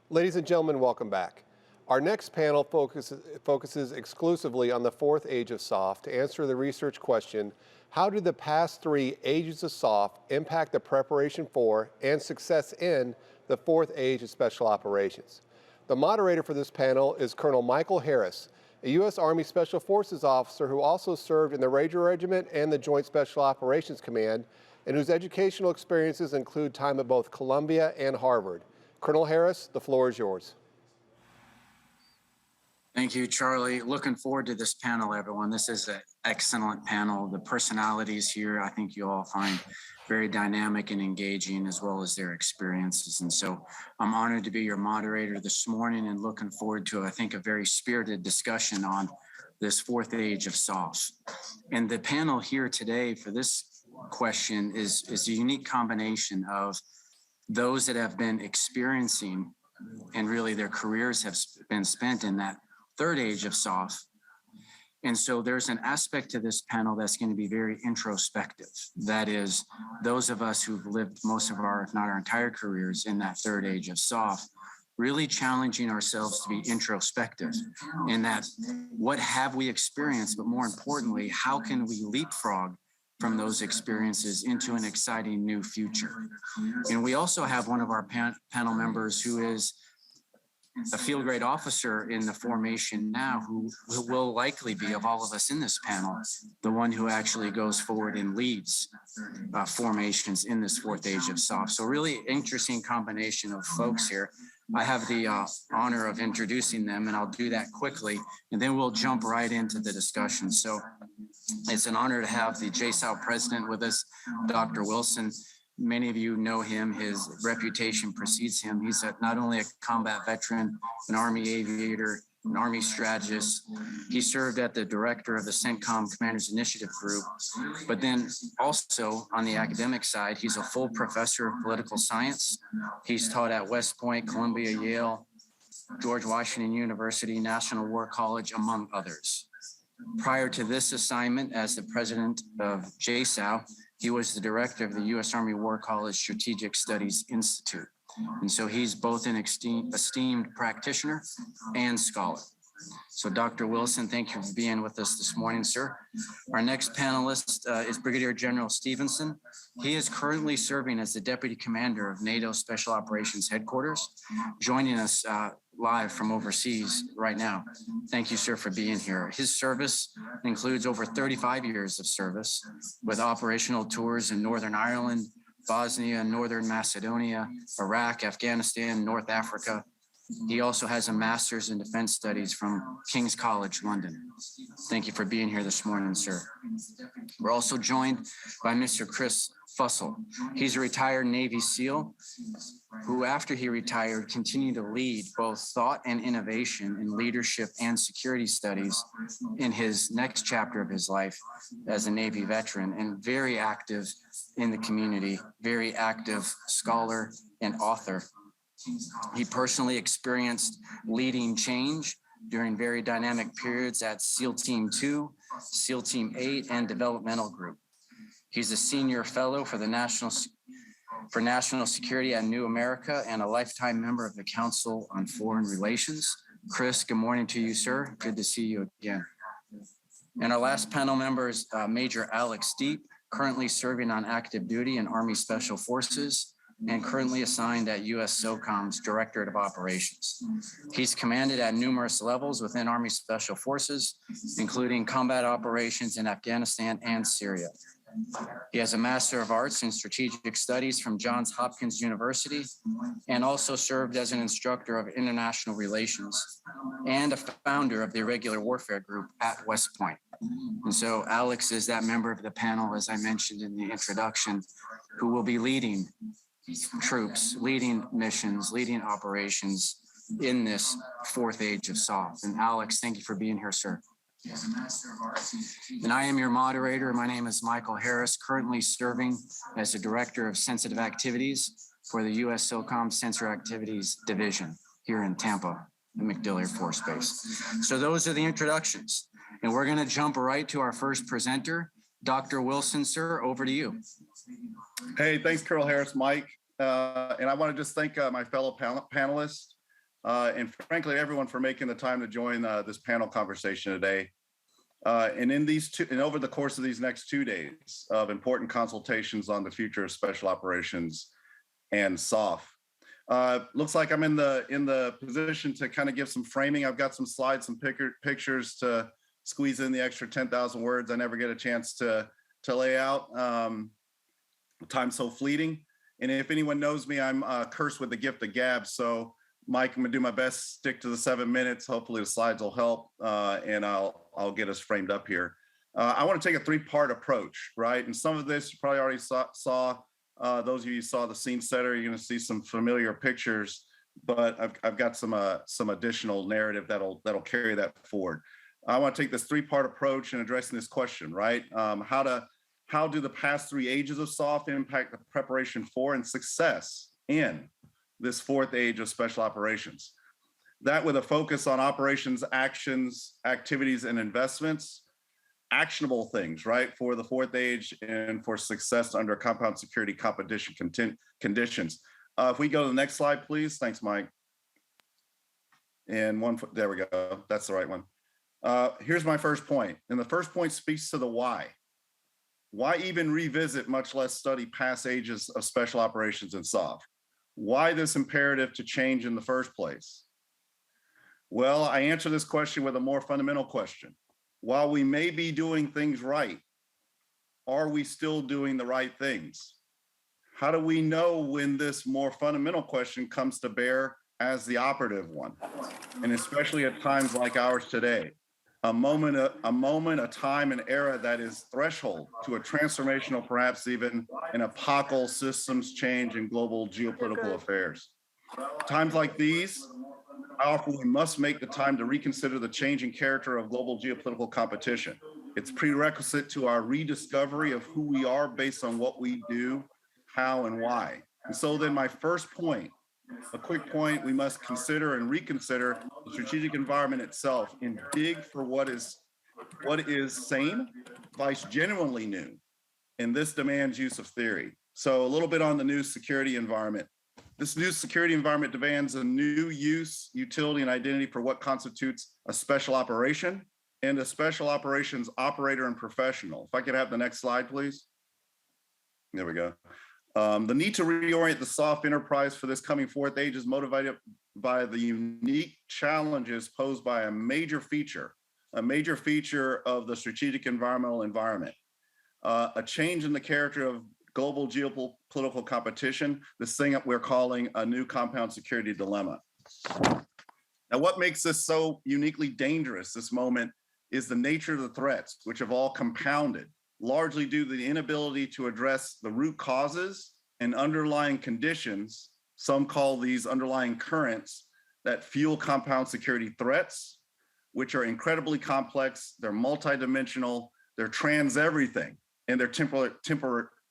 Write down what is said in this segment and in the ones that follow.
Ladies and gentlemen, welcome back. Our next panel focuses exclusively on the fourth age of SOF to answer the research question, how do the past three ages of SOF impact the preparation for and success in the fourth age of special operations? The moderator for this panel is Colonel Michael Harris, a U.S. Army Special Forces officer who also served in the Ranger Regiment and the Joint Special Operations Command, and whose educational experiences include time at both Columbia and Harvard. Colonel Harris, the floor is yours. Thank you, Charlie. Looking forward to this panel, everyone. This is an excellent panel. The personalities here, I think you all find very dynamic and engaging, as well as their experiences. And so I'm honored to be your moderator this morning and looking forward to, I think, a very spirited discussion on this fourth age of SOF. And the panel here today for this question is a unique combination of those that have been experiencing and really their careers have been spent in that third age of SOF. And so there's an aspect to this panel that's going to be very introspective. That is, those of us who've lived most of our, if not our entire careers in that third age of SOF, really challenging ourselves to be introspective in that what have we experienced, but more importantly, how can we leapfrog from those experiences into an exciting new future? And we also have one of our panel members who is a field grade officer in the formation now, who will likely be, of all of us in this panel, the one who actually goes forward and leads formations in this fourth age of SOF. So really interesting combination of folks here. I have the honor of introducing them, and I'll do that quickly, and then we'll jump right into the discussion. So it's an honor to have the JSOU president with us, Dr. Wilson. Many of you know him. His reputation precedes him. He's not only a combat veteran, an Army aviator, an Army strategist. He served as the director of the CENTCOM Commanders Initiative Group, but then also on the academic side, he's a full professor of political science. He's taught at West Point, Columbia, Yale, George Washington University, National War College, among others. Prior to this assignment as the president of JSOU, he was the director of the U.S. Army War College Strategic Studies Institute. And so he's both an esteemed practitioner and scholar. So Dr. Wilson, thank you for being with us this morning, sir. Our next panelist is Brigadier General Stevenson. He is currently serving as the Deputy Commander of NATO Special Operations Headquarters, joining us live from overseas right now. Thank you, sir, for being here. His service includes over 35 years of service with operational tours in Northern Ireland, Bosnia, Northern Macedonia, Iraq, Afghanistan, North Africa. He also has a master's in defense studies from King's College, London. Thank you for being here this morning, sir. We're also joined by Mr. Chris Fussell. He's a retired Navy SEAL who, after he retired, continued to lead both thought and innovation in leadership and security studies in his next chapter of his life as a Navy veteran, and very active in the community, very active scholar and author. He personally experienced leading change during very dynamic periods at SEAL Team 2, SEAL Team 8, and Developmental Group. He's a senior fellow for the National Security at New America and a lifetime member of the Council on Foreign Relations. Chris, good morning to you, sir. Good to see you again. And our last panel member is Major Alex Deep, currently serving on active duty in Army Special Forces and currently assigned at USSOCOM's Directorate of Operations. He's commanded at numerous levels within Army Special Forces, including combat operations in Afghanistan and Syria. He has a Master of Arts in Strategic Studies from Johns Hopkins University and also served as an instructor of international relations and a founder of the Irregular Warfare Group at West Point. And so Alex is that member of the panel, as I mentioned in the introduction, who will be leading troops, leading missions, leading operations in this fourth age of SOF. And Alex, thank you for being here, sir. And I am your moderator. My name is Michael Harris, currently serving as the Director of Sensitive Activities for the USSOCOM Sensor Activities Division here in Tampa, the MacDill Air Force Base. So those are the introductions. And we're going to jump right to our first presenter. Dr. Wilson, sir, over to you. Hey, thanks, Colonel Harris, Mike. And I want to just thank my fellow panelists and frankly, everyone for making the time to join this panel conversation today. And over the course of these next 2 days of important consultations on the future of special operations and SOF. Looks like I'm in the position to kind of give some framing. I've got some slides, some pictures to squeeze in the extra 10,000 words I never get a chance to lay out. Time's so fleeting. And if anyone knows me, I'm cursed with the gift of gab. So Mike, I'm gonna do my best to stick to the 7 minutes. Hopefully the slides will help, and I'll get us framed up here. I want to take a 3-part approach, right? And some of this you probably already saw. Those of you who saw the scene setter, you're gonna see some familiar pictures, but I've got some additional narrative that'll carry that forward. I want to take this 3-part approach in addressing this question, right? How do the past 3 ages of SOF impact the preparation for and success in this 4th age of special operations? That with a focus on operations, actions, activities, and investments, actionable things, right, for the 4th age and for success under compound security competition conditions. If we go to the next slide, please. Thanks, Mike. And there we go. That's the right one. Here's my first point. And the first point speaks to the why. Why even revisit, much less study past ages of special operations in SOF? Why this imperative to change in the first place? Well, I answer this question with a more fundamental question. While we may be doing things right, are we still doing the right things? How do we know when this more fundamental question comes to bear as the operative one? And especially at times like ours today, a moment, a time, an era that is threshold to a transformational, perhaps even an epochal systems change in global geopolitical affairs. Times like these, powerful, we must make the time to reconsider the changing character of global geopolitical competition. It's prerequisite to our rediscovery of who we are based on what we do, how, and why. And so then my first point, a quick point, we must consider and reconsider the strategic environment itself and dig for what is sane, vice genuinely new. And this demands use of theory. So a little bit on the new security environment. This new security environment demands a new use, utility, and identity for what constitutes a special operation and a special operations operator and professional. If I could have the next slide, please. There we go. The need to reorient the SOF enterprise for this coming 4th age is motivated by the unique challenges posed by a major feature of the strategic environmental environment, a change in the character of global geopolitical competition, this thing that we're calling a new compound security dilemma. Now, what makes this so uniquely dangerous, this moment, is the nature of the threats, which have all compounded, largely due to the inability to address the root causes and underlying conditions, some call these underlying currents, that fuel compound security threats, which are incredibly complex, they're multidimensional, they're trans everything, and they're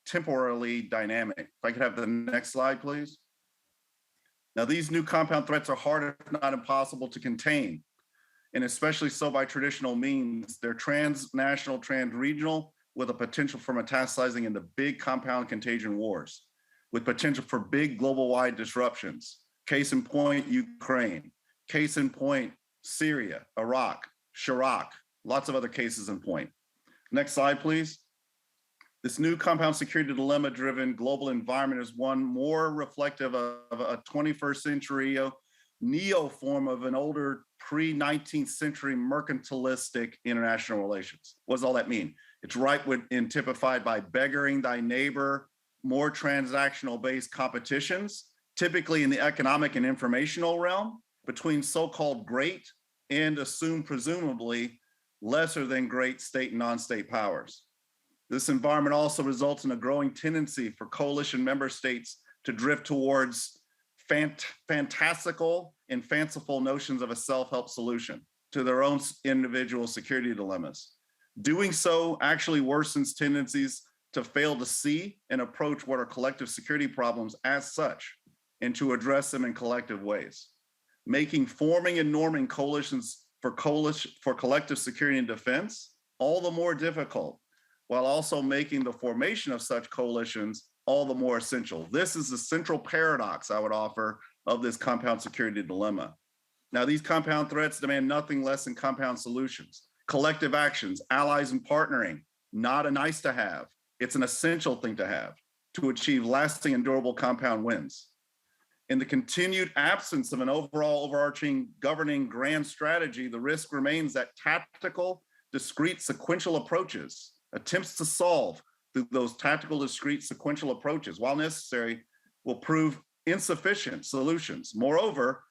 temporally dynamic. If I could have the next slide, please. Now, these new compound threats are hard, if not impossible, to contain, and especially so by traditional means. They're transnational, transregional, with a potential for metastasizing into big compound contagion wars, with potential for big global-wide disruptions. Case in point, Ukraine. Case in point, Syria, Iraq, Chirac, lots of other cases in point. Next slide, please. This new compound security dilemma-driven global environment is one more reflective of a 21st century neo-form of an older pre-19th century mercantilistic international relations. What does all that mean? It's right and typified by beggaring thy neighbor, more transactional-based competitions, typically in the economic and informational realm, between so-called great and assumed presumably lesser than great state and non-state powers. This environment also results in a growing tendency for coalition member states to drift towards fantastical and fanciful notions of a self-help solution to their own individual security dilemmas. Doing so actually worsens tendencies to fail to see and approach what are collective security problems as such, and to address them in collective ways, making forming and norming coalitions for collective security and defense all the more difficult, while also making the formation of such coalitions all the more essential. This is the central paradox, I would offer, of this compound security dilemma. Now, these compound threats demand nothing less than compound solutions. Collective actions, allies and partnering, not a nice to have. It's an essential thing to have to achieve lasting and durable compound wins. In the continued absence of an overall overarching governing grand strategy, the risk remains that tactical, discrete, sequential approaches, attempts to solve through those tactical, discrete, sequential approaches, while necessary, will prove insufficient solutions. Moreover,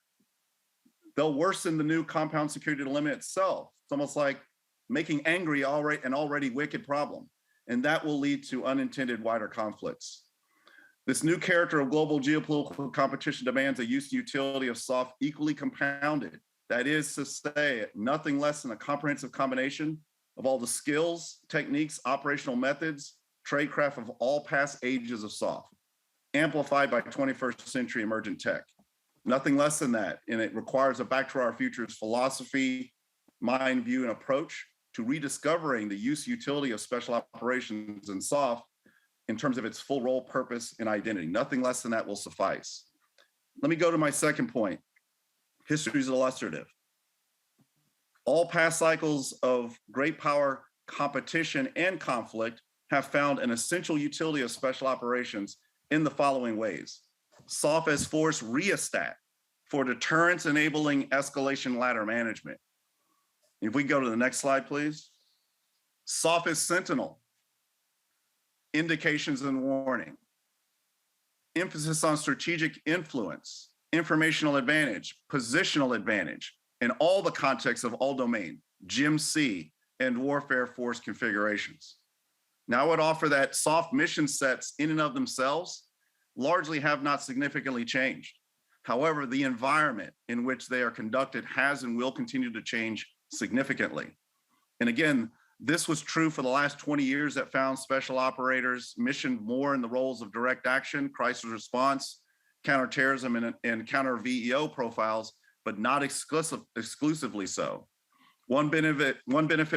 they'll worsen the new compound security dilemma itself. It's almost like making angry an already wicked problem, and that will lead to unintended wider conflicts. This new character of global geopolitical competition demands a use utility of SOF equally compounded. That is to say, nothing less than a comprehensive combination of all the skills, techniques, operational methods, tradecraft of all past ages of SOF, amplified by 21st century emergent tech. Nothing less than that, and it requires a back to our futures philosophy, mind, view, and approach to rediscovering the use utility of special operations in SOF in terms of its full role, purpose, and identity. Nothing less than that will suffice. Let me go to my second point. History is illustrative. All past cycles of great power, competition, and conflict have found an essential utility of special operations in the following ways. SOF as force rheostat for deterrence enabling escalation ladder management. If we go to the next slide, please. SOF as sentinel, indications and warning. Emphasis on strategic influence, informational advantage, positional advantage, in all the contexts of all domain, GIMC, and warfare force configurations. Now I would offer that SOF mission sets in and of themselves largely have not significantly changed. However, the environment in which they are conducted has and will continue to change significantly. And again, this was true for the last 20 years that found special operators missioned more in the roles of direct action, crisis response, counterterrorism, and counter VEO profiles, but not exclusively so. One benefit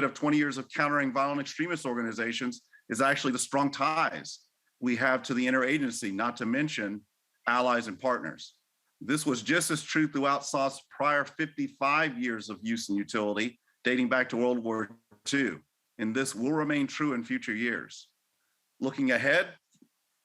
of 20 years of countering violent extremist organizations is actually the strong ties we have to the interagency, not to mention allies and partners. This was just as true throughout SOF's prior 55 years of use and utility, dating back to World War II, and this will remain true in future years. Looking ahead,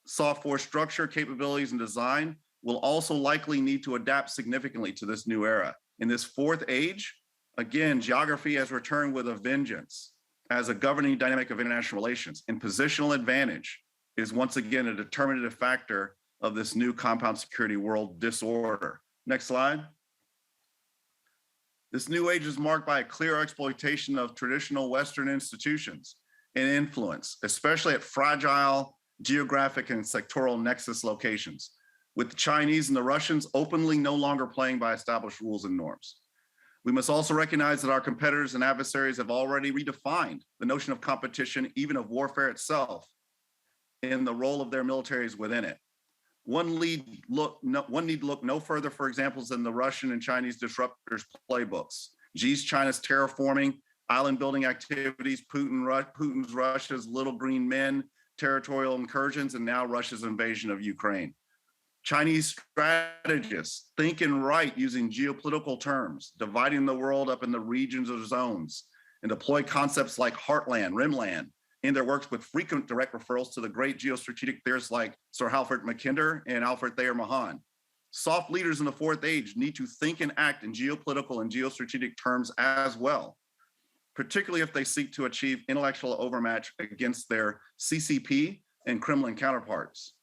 SOF force structure, capabilities, and design will also likely need to adapt significantly to this new era. In this fourth age, again, geography has returned with a vengeance as a governing dynamic of international relations, and positional advantage is once again a determinative factor of this new compound security world disorder. Next slide. This new age is marked by a clear exploitation of traditional Western institutions and influence, especially at fragile geographic and sectoral nexus locations, with the Chinese and the Russians openly no longer playing by established rules and norms. We must also recognize that our competitors and adversaries have already redefined the notion of competition, even of warfare itself, in the role of their militaries within it. One need look no further for examples than the Russian and Chinese disruptors playbooks. Xi's China's terraforming, island building activities, Putin's Russia's little green men, territorial incursions, and now Russia's invasion of Ukraine. Chinese strategists think and write using geopolitical terms, dividing the world up into regions or zones, and deploy concepts like heartland, rimland, in their works with frequent direct referrals to the great geostrategic theorists like Sir Halford Mackinder and Alfred Thayer Mahan. SOF leaders in the fourth age need to think and act in geopolitical and geostrategic terms as well, particularly if they seek to achieve intellectual overmatch against their CCP and Kremlin counterparts.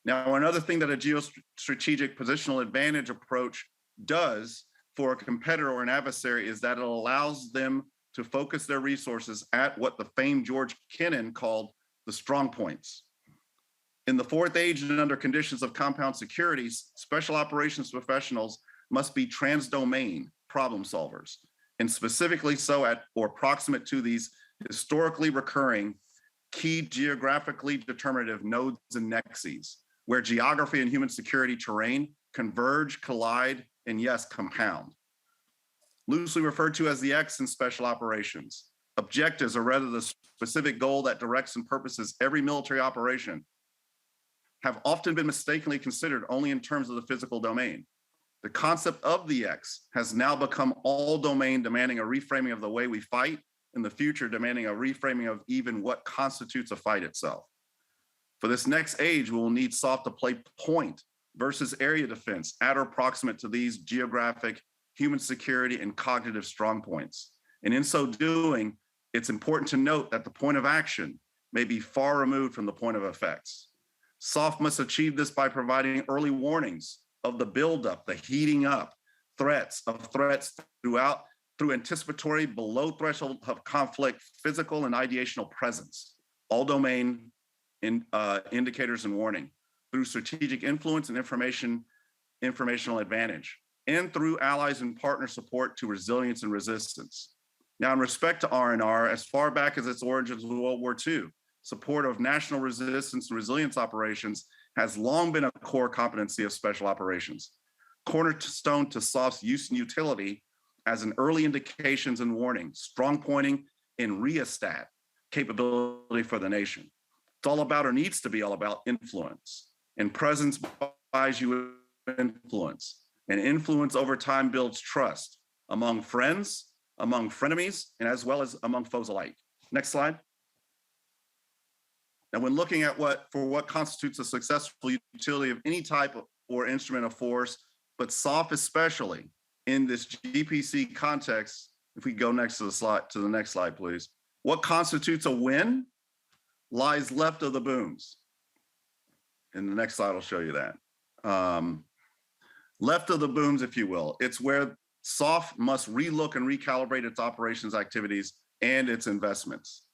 Now, another thing that a geostrategic positional advantage approach does for a competitor or an adversary is that it allows them to focus their resources at what the famed George Kennan called the strong points. In the fourth age and under conditions of compound securities, special operations professionals must be transdomain problem solvers, and specifically so at or proximate to these historically recurring key geographically determinative nodes and nexes, where geography and human security terrain converge, collide, and yes, compound. Loosely referred to as the X in special operations, objectives, or rather the specific goal that directs and purposes every military operation, have often been mistakenly considered only in terms of the physical domain. The concept of the X has now become all domain, demanding a reframing of the way we fight, in the future demanding a reframing of even what constitutes a fight itself. For this next age, we will need SOF to play point versus area defense at or proximate to these geographic, human security, and cognitive strong points. And in so doing, it's important to note that the point of action may be far removed from the point of effects. SOF must achieve this by providing early warnings of the buildup, the heating up, threats through anticipatory below threshold of conflict, physical and ideational presence, all domain indicators and warning, through strategic influence and informational advantage, and through allies and partner support to resilience and resistance. Now, in respect to R&R, as far back as its origins in World War II, support of national resistance and resilience operations has long been a core competency of special operations, cornerstone to SOF's use and utility as an early indications and warning, strong pointing in rheostat capability for the nation. It's all about, or needs to be all about, influence. And presence buys you influence. And influence over time builds trust among friends, among frenemies, and as well as among foes alike. Next slide. Now, when looking at what constitutes a successful utility of any type of, or instrument of force, but SOF especially in this GPC context, if we go next to the next slide, please. What constitutes a win lies left of the booms. In the next slide, I'll show you that. Left of the booms, if you will. It's where SOF must relook and recalibrate its operations activities and its investments.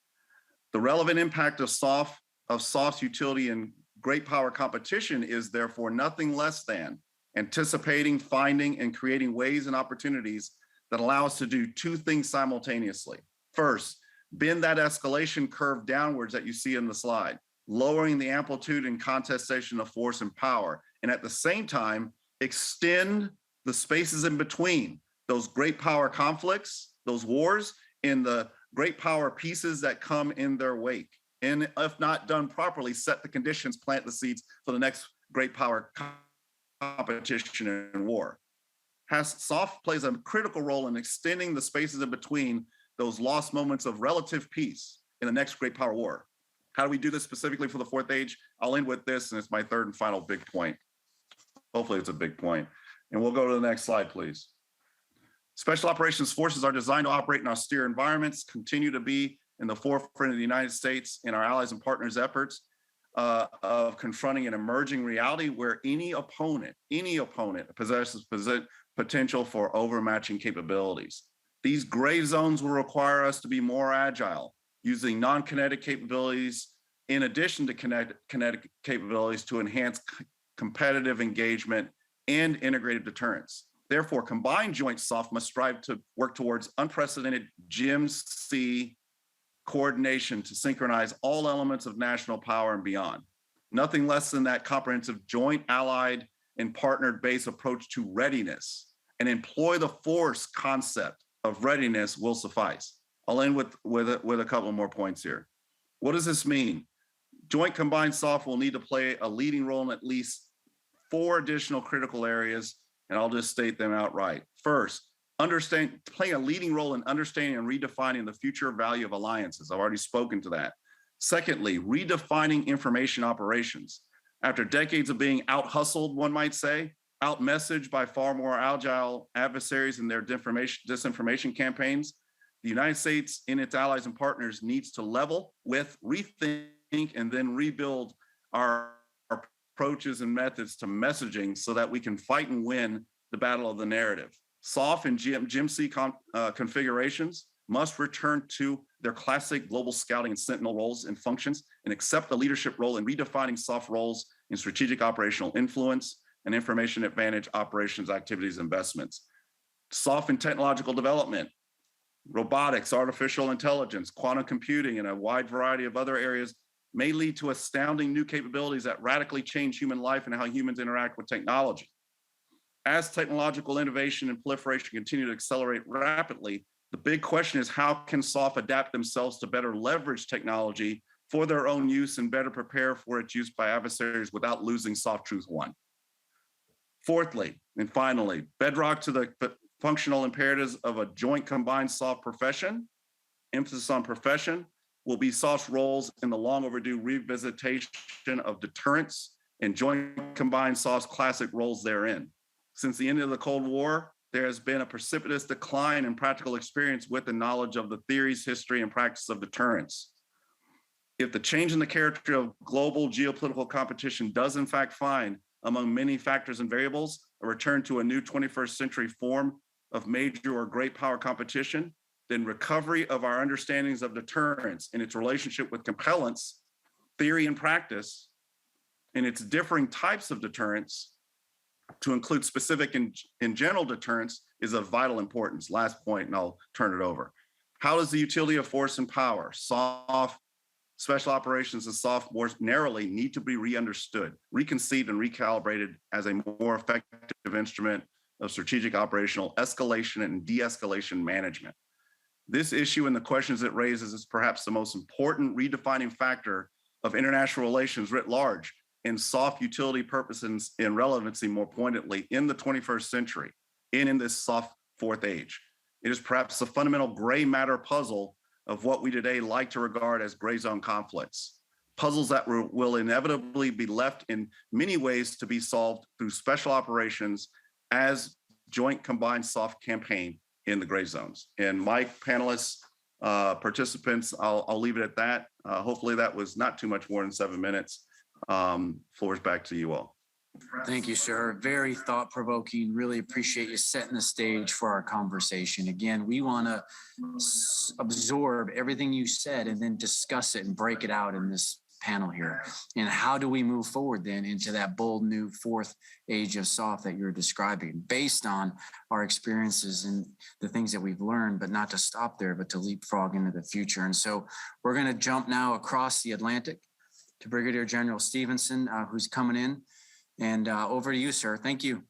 The relevant impact of SOF's utility in great power competition is therefore nothing less than anticipating, finding, and creating ways and opportunities that allow us to do two things simultaneously. First, bend that escalation curve downwards that you see in the slide, lowering the amplitude and contestation of force and power, and at the same time, extend the spaces in between those great power conflicts, those wars, and the great power pieces that come in their wake. And if not done properly, set the conditions, plant the seeds for the next great power competition and war. SOF plays a critical role in extending the spaces in between those lost moments of relative peace in the next great power war. How do we do this specifically for the Fourth Age? I'll end with this, and it's my third and final big point. Hopefully it's a big point. And we'll go to the next slide, please. Special operations forces are designed to operate in austere environments, continue to be in the forefront of the United States and our allies and partners' efforts of confronting an emerging reality where any opponent possesses potential for overmatching capabilities. These gray zones will require us to be more agile, using non-kinetic capabilities in addition to kinetic capabilities to enhance competitive engagement and integrated deterrence. Therefore, combined joint SOF must strive to work towards unprecedented JSOU coordination to synchronize all elements of national power and beyond. Nothing less than that comprehensive joint, allied, and partnered base approach to readiness and employ the force concept of readiness will suffice. I'll end with a couple more points here. What does this mean? Joint combined SOF will need to play a leading role in at least 4 additional critical areas, and I'll just state them outright. First, playing a leading role in understanding and redefining the future value of alliances. I've already spoken to that. Secondly, redefining information operations. After decades of being out-hustled, one might say, out-messaged by far more agile adversaries in their disinformation campaigns, the United States and its allies and partners needs to level with, rethink, and then rebuild our approaches and methods to messaging so that we can fight and win the battle of the narrative. SOF and JSOU configurations must return to their classic global scouting and sentinel roles and functions and accept the leadership role in redefining SOF roles in strategic operational influence and information advantage operations activities investments. SOF and technological development, robotics, artificial intelligence, quantum computing, and a wide variety of other areas may lead to astounding new capabilities that radically change human life and how humans interact with technology. As technological innovation and proliferation continue to accelerate rapidly, the big question is how can SOF adapt themselves to better leverage technology for their own use and better prepare for its use by adversaries without losing SOF Truth 1. Fourthly, And finally, bedrock to the functional imperatives of a joint combined SOF profession, emphasis on profession, will be SOF's roles in the long overdue revisitation of deterrence and joint combined SOF's classic roles therein. Since the end of the Cold War, there has been a precipitous decline in practical experience with the knowledge of the theories, history, and practice of deterrence. If the change in the character of global geopolitical competition does in fact find, among many factors and variables, a return to a new 21st century form of major or great power competition, then recovery of our understandings of deterrence and its relationship with compellence, theory and practice, and its differing types of deterrence, to include specific and general deterrence, is of vital importance. Last point, and I'll turn it over. How does the utility of force and power, SOF, special operations, and SOF more narrowly need to be re-understood, reconceived, and recalibrated as a more effective instrument of strategic operational escalation and de-escalation management? This issue and the questions it raises is perhaps the most important redefining factor of international relations writ large, and SOF utility purposes and relevancy more pointedly in the 21st century and in this SOF fourth age. It is perhaps the fundamental gray matter puzzle of what we today like to regard as gray zone conflicts, puzzles that will inevitably be left in many ways to be solved through special operations as joint combined SOF campaign in the gray zones. And my panelists, participants, I'll leave it at that. Hopefully that was not too much more than 7 minutes. Floor is back to you all. Thank you, sir. Very thought-provoking. Really appreciate you setting the stage for our conversation. Again, we want to absorb everything you said and then discuss it and break it out in this panel here. And how do we move forward then into that bold new fourth age of SOF that you're describing, based on our experiences and the things that we've learned, but not to stop there, but to leapfrog into the future. And so we're going to jump now across the Atlantic to Brigadier General Stevenson, who's coming in. And over to you, sir. Thank you.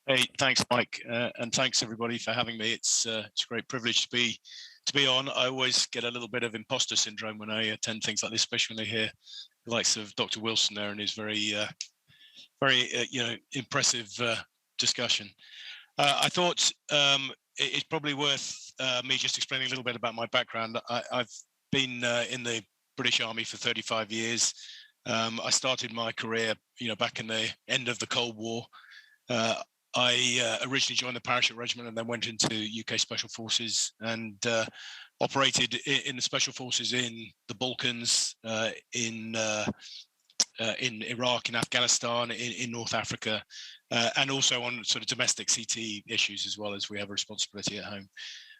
Hey, thanks, Mike, and thanks everybody for having me. It's a great privilege to be on. I always get a little bit of imposter syndrome when I attend things like this, especially when I hear the likes of Dr. Wilson there and his very impressive discussion. I thought it's probably worth me just explaining a little bit about my background. I've been in the British Army for 35 years. I started my career, back in the end of the Cold War. I originally joined the Parachute Regiment and then went into UK Special Forces and operated in the Special Forces in the Balkans, in Iraq, in Afghanistan, in North Africa, and also on sort of domestic CT issues as well, as we have a responsibility at home.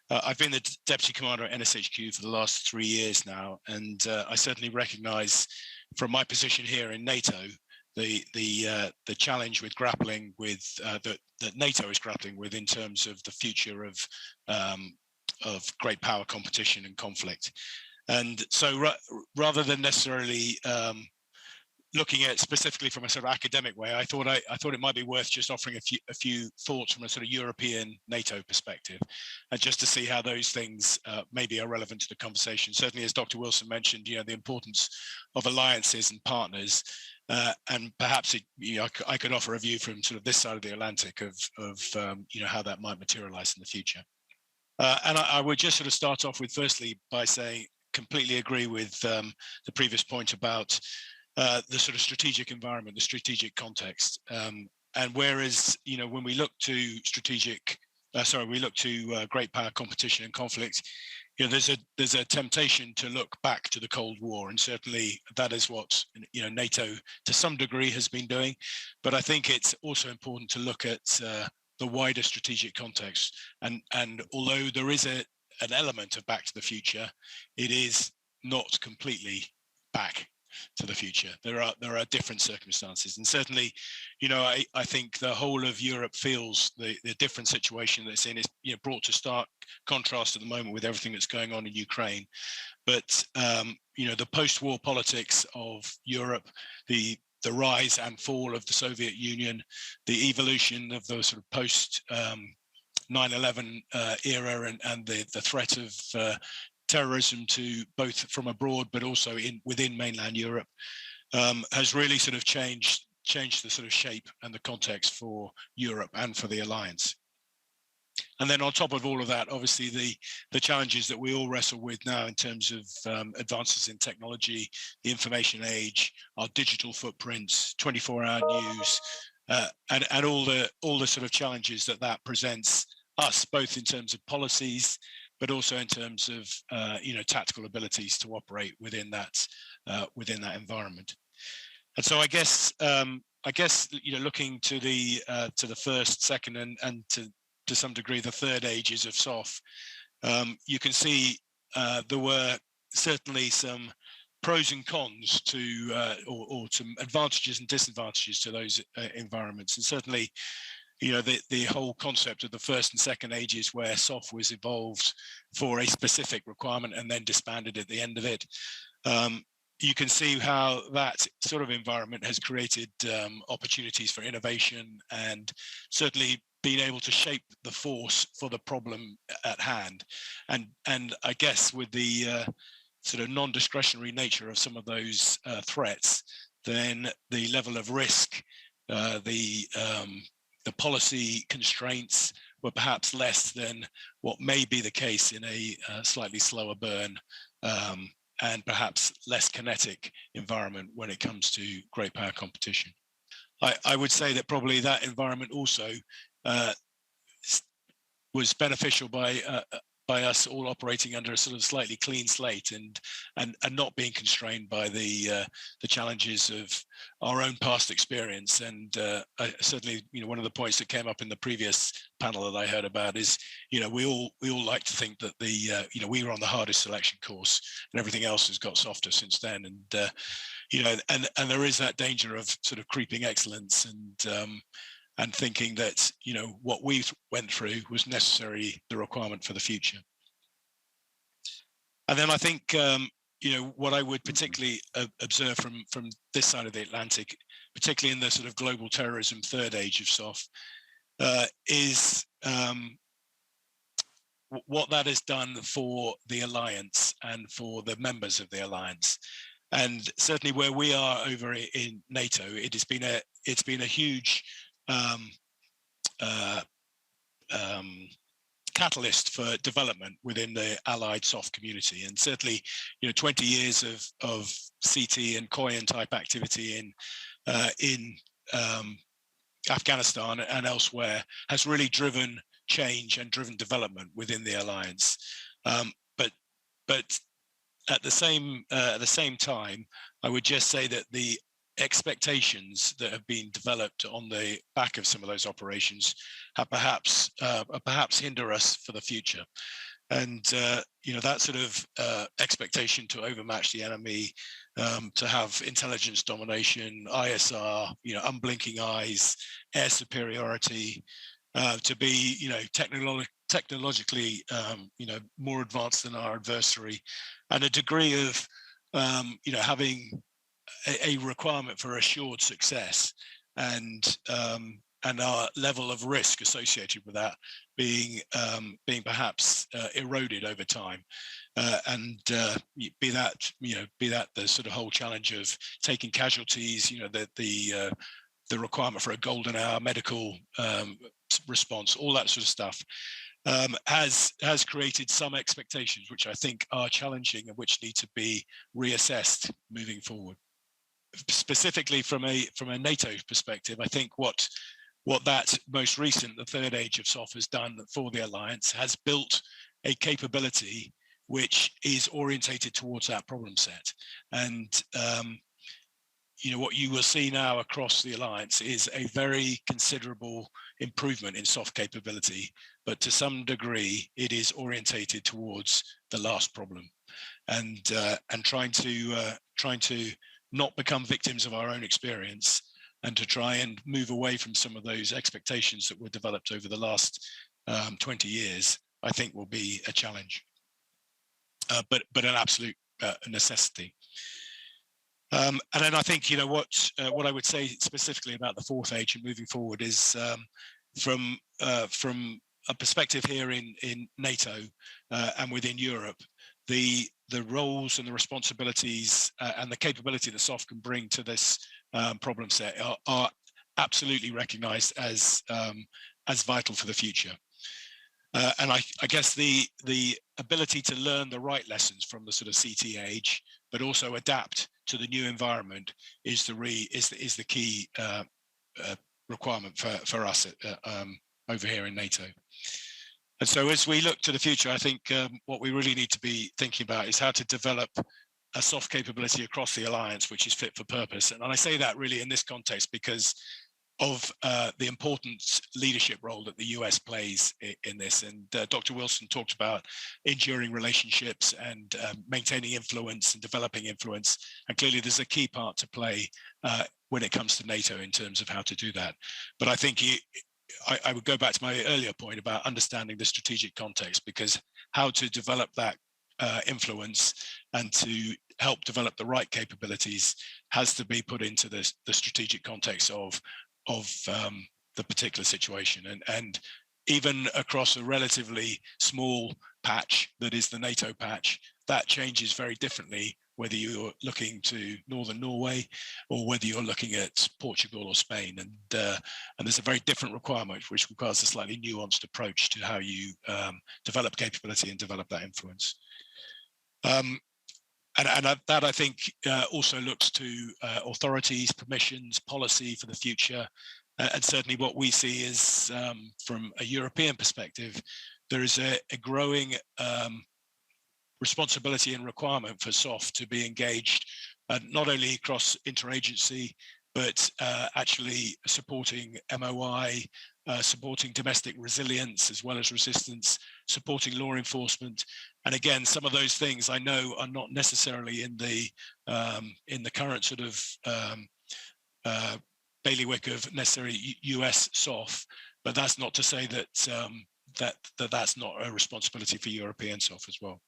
I've been the Deputy Commander at NSHQ for the last 3 years now, and I certainly recognise from my position here in NATO the challenge with grappling with that NATO is grappling with in terms of the future of great power competition and conflict. And so rather than necessarily looking at specifically from a sort of academic way, I thought it might be worth just offering a few thoughts from a sort of European NATO perspective, and just to see how those things maybe are relevant to the conversation. Certainly, as Dr. Wilson mentioned, the importance of alliances and partners, and perhaps I could offer a view from sort of this side of the Atlantic of how that might materialize in the future. And I would just sort of start off with firstly by saying completely agree with the previous point about the sort of strategic environment, the strategic context, and whereas when we look to great power competition and conflict, there's a temptation to look back to the Cold War, and certainly that is what NATO to some degree has been doing. But I think it's also important to look at the wider strategic context, and although there is an element of back to the future, it is not completely back to the future. There are different circumstances, and certainly, I think the whole of Europe feels the different situation that's in is brought to stark contrast at the moment with everything that's going on in Ukraine. But the post-war politics of Europe, the rise and fall of the Soviet Union, the evolution of the sort of post 9/11 era, and the threat of terrorism to both from abroad but also within mainland Europe, has really sort of changed changed the sort of shape and the context for Europe and for the alliance. And then on top of all of that, obviously the challenges that we all wrestle with now in terms of advances in technology, the information age, our digital footprints, 24-hour news, and all the sort of challenges that presents us, both in terms of policies, but also in terms of tactical abilities to operate within that environment. And so I guess looking to the first, second, and to some degree the third ages of SOF, you can see there were certainly some pros and cons to or some advantages and disadvantages to those environments. And certainly, the whole concept of the first and second ages, where SOF was evolved for a specific requirement and then disbanded at the end of it. You can see how that sort of environment has created opportunities for innovation and certainly being able to shape the force for the problem at hand. And I guess with the sort of non-discretionary nature of some of those threats, then the level of risk, the policy constraints were perhaps less than what may be the case in a slightly slower burn and perhaps less kinetic environment when it comes to great power competition. I would say that probably that environment also was beneficial by us all operating under a sort of slightly clean slate and not being constrained by the challenges of our own past experience. And certainly, one of the points that came up in the previous panel that I heard about is, we all like to think that we were on the hardest selection course and everything else has got softer since then. And and there is that danger of sort of creeping excellence and thinking that, what we went through was necessarily the requirement for the future. And then I think, what I would particularly observe from this side of the Atlantic, particularly in the sort of global terrorism third age of SOF, is what that has done for the alliance and for the members of the alliance. And certainly where we are over in NATO, it's been a huge catalyst for development within the allied SOF community. And certainly, 20 years of CT and COIN type activity in Afghanistan and elsewhere has really driven change and driven development within the alliance. But at the same time, I would just say that the expectations that have been developed on the back of some of those operations have perhaps hinder us for the future. And that sort of expectation to overmatch the enemy, to have intelligence domination, ISR, unblinking eyes, air superiority, to be technologically more advanced than our adversary, and a degree of having a requirement for assured success, and our level of risk associated with that being perhaps eroded over time, and be that the sort of whole challenge of taking casualties, the requirement for a golden hour medical response, all that sort of stuff, has created some expectations which I think are challenging and which need to be reassessed moving forward. Specifically from a NATO perspective, I think what that most recent, the third age of SOF, has done for the alliance has built a capability which is orientated towards that problem set. And what you will see now across the alliance is a very considerable improvement in SOF capability, but to some degree it is orientated towards the last problem, and trying to not become victims of our own experience, and to try and move away from some of those expectations that were developed over the last 20 years, I think will be a challenge, but an absolute necessity. And then I think what I would say specifically about the fourth age and moving forward is from a perspective here in NATO and within Europe, the roles and the responsibilities and the capability that SOF can bring to this problem set are absolutely recognized as vital for the future. And I guess the ability to learn the right lessons from the sort of CT age, but also adapt to the new environment is the key requirement for us over here in NATO. And so as we look to the future, I think what we really need to be thinking about is how to develop a soft capability across the alliance, which is fit for purpose. And I say that really in this context because of the important leadership role that the US plays in this. And Dr. Wilson talked about enduring relationships and maintaining influence and developing influence. And clearly there's a key part to play when it comes to NATO in terms of how to do that. But I think I would go back to my earlier point about understanding the strategic context, because how to develop that influence and to help develop the right capabilities has to be put into the strategic context of the particular situation. And even across a relatively small patch that is the NATO patch, that changes very differently whether you're looking to northern Norway or whether you're looking at Portugal or Spain. And there's a very different requirement, which requires a slightly nuanced approach to how you develop capability and develop that influence. And that I think also looks to authorities, permissions, policy for the future. And certainly what we see is from a European perspective, there is a growing responsibility and requirement for SOF to be engaged not only across interagency, but actually supporting MOI, supporting domestic resilience as well as resistance, supporting law enforcement. And again, some of those things I know are not necessarily in the current sort of bailiwick of necessarily US SOF, but that's not to say that that's not a responsibility for European SOF as well.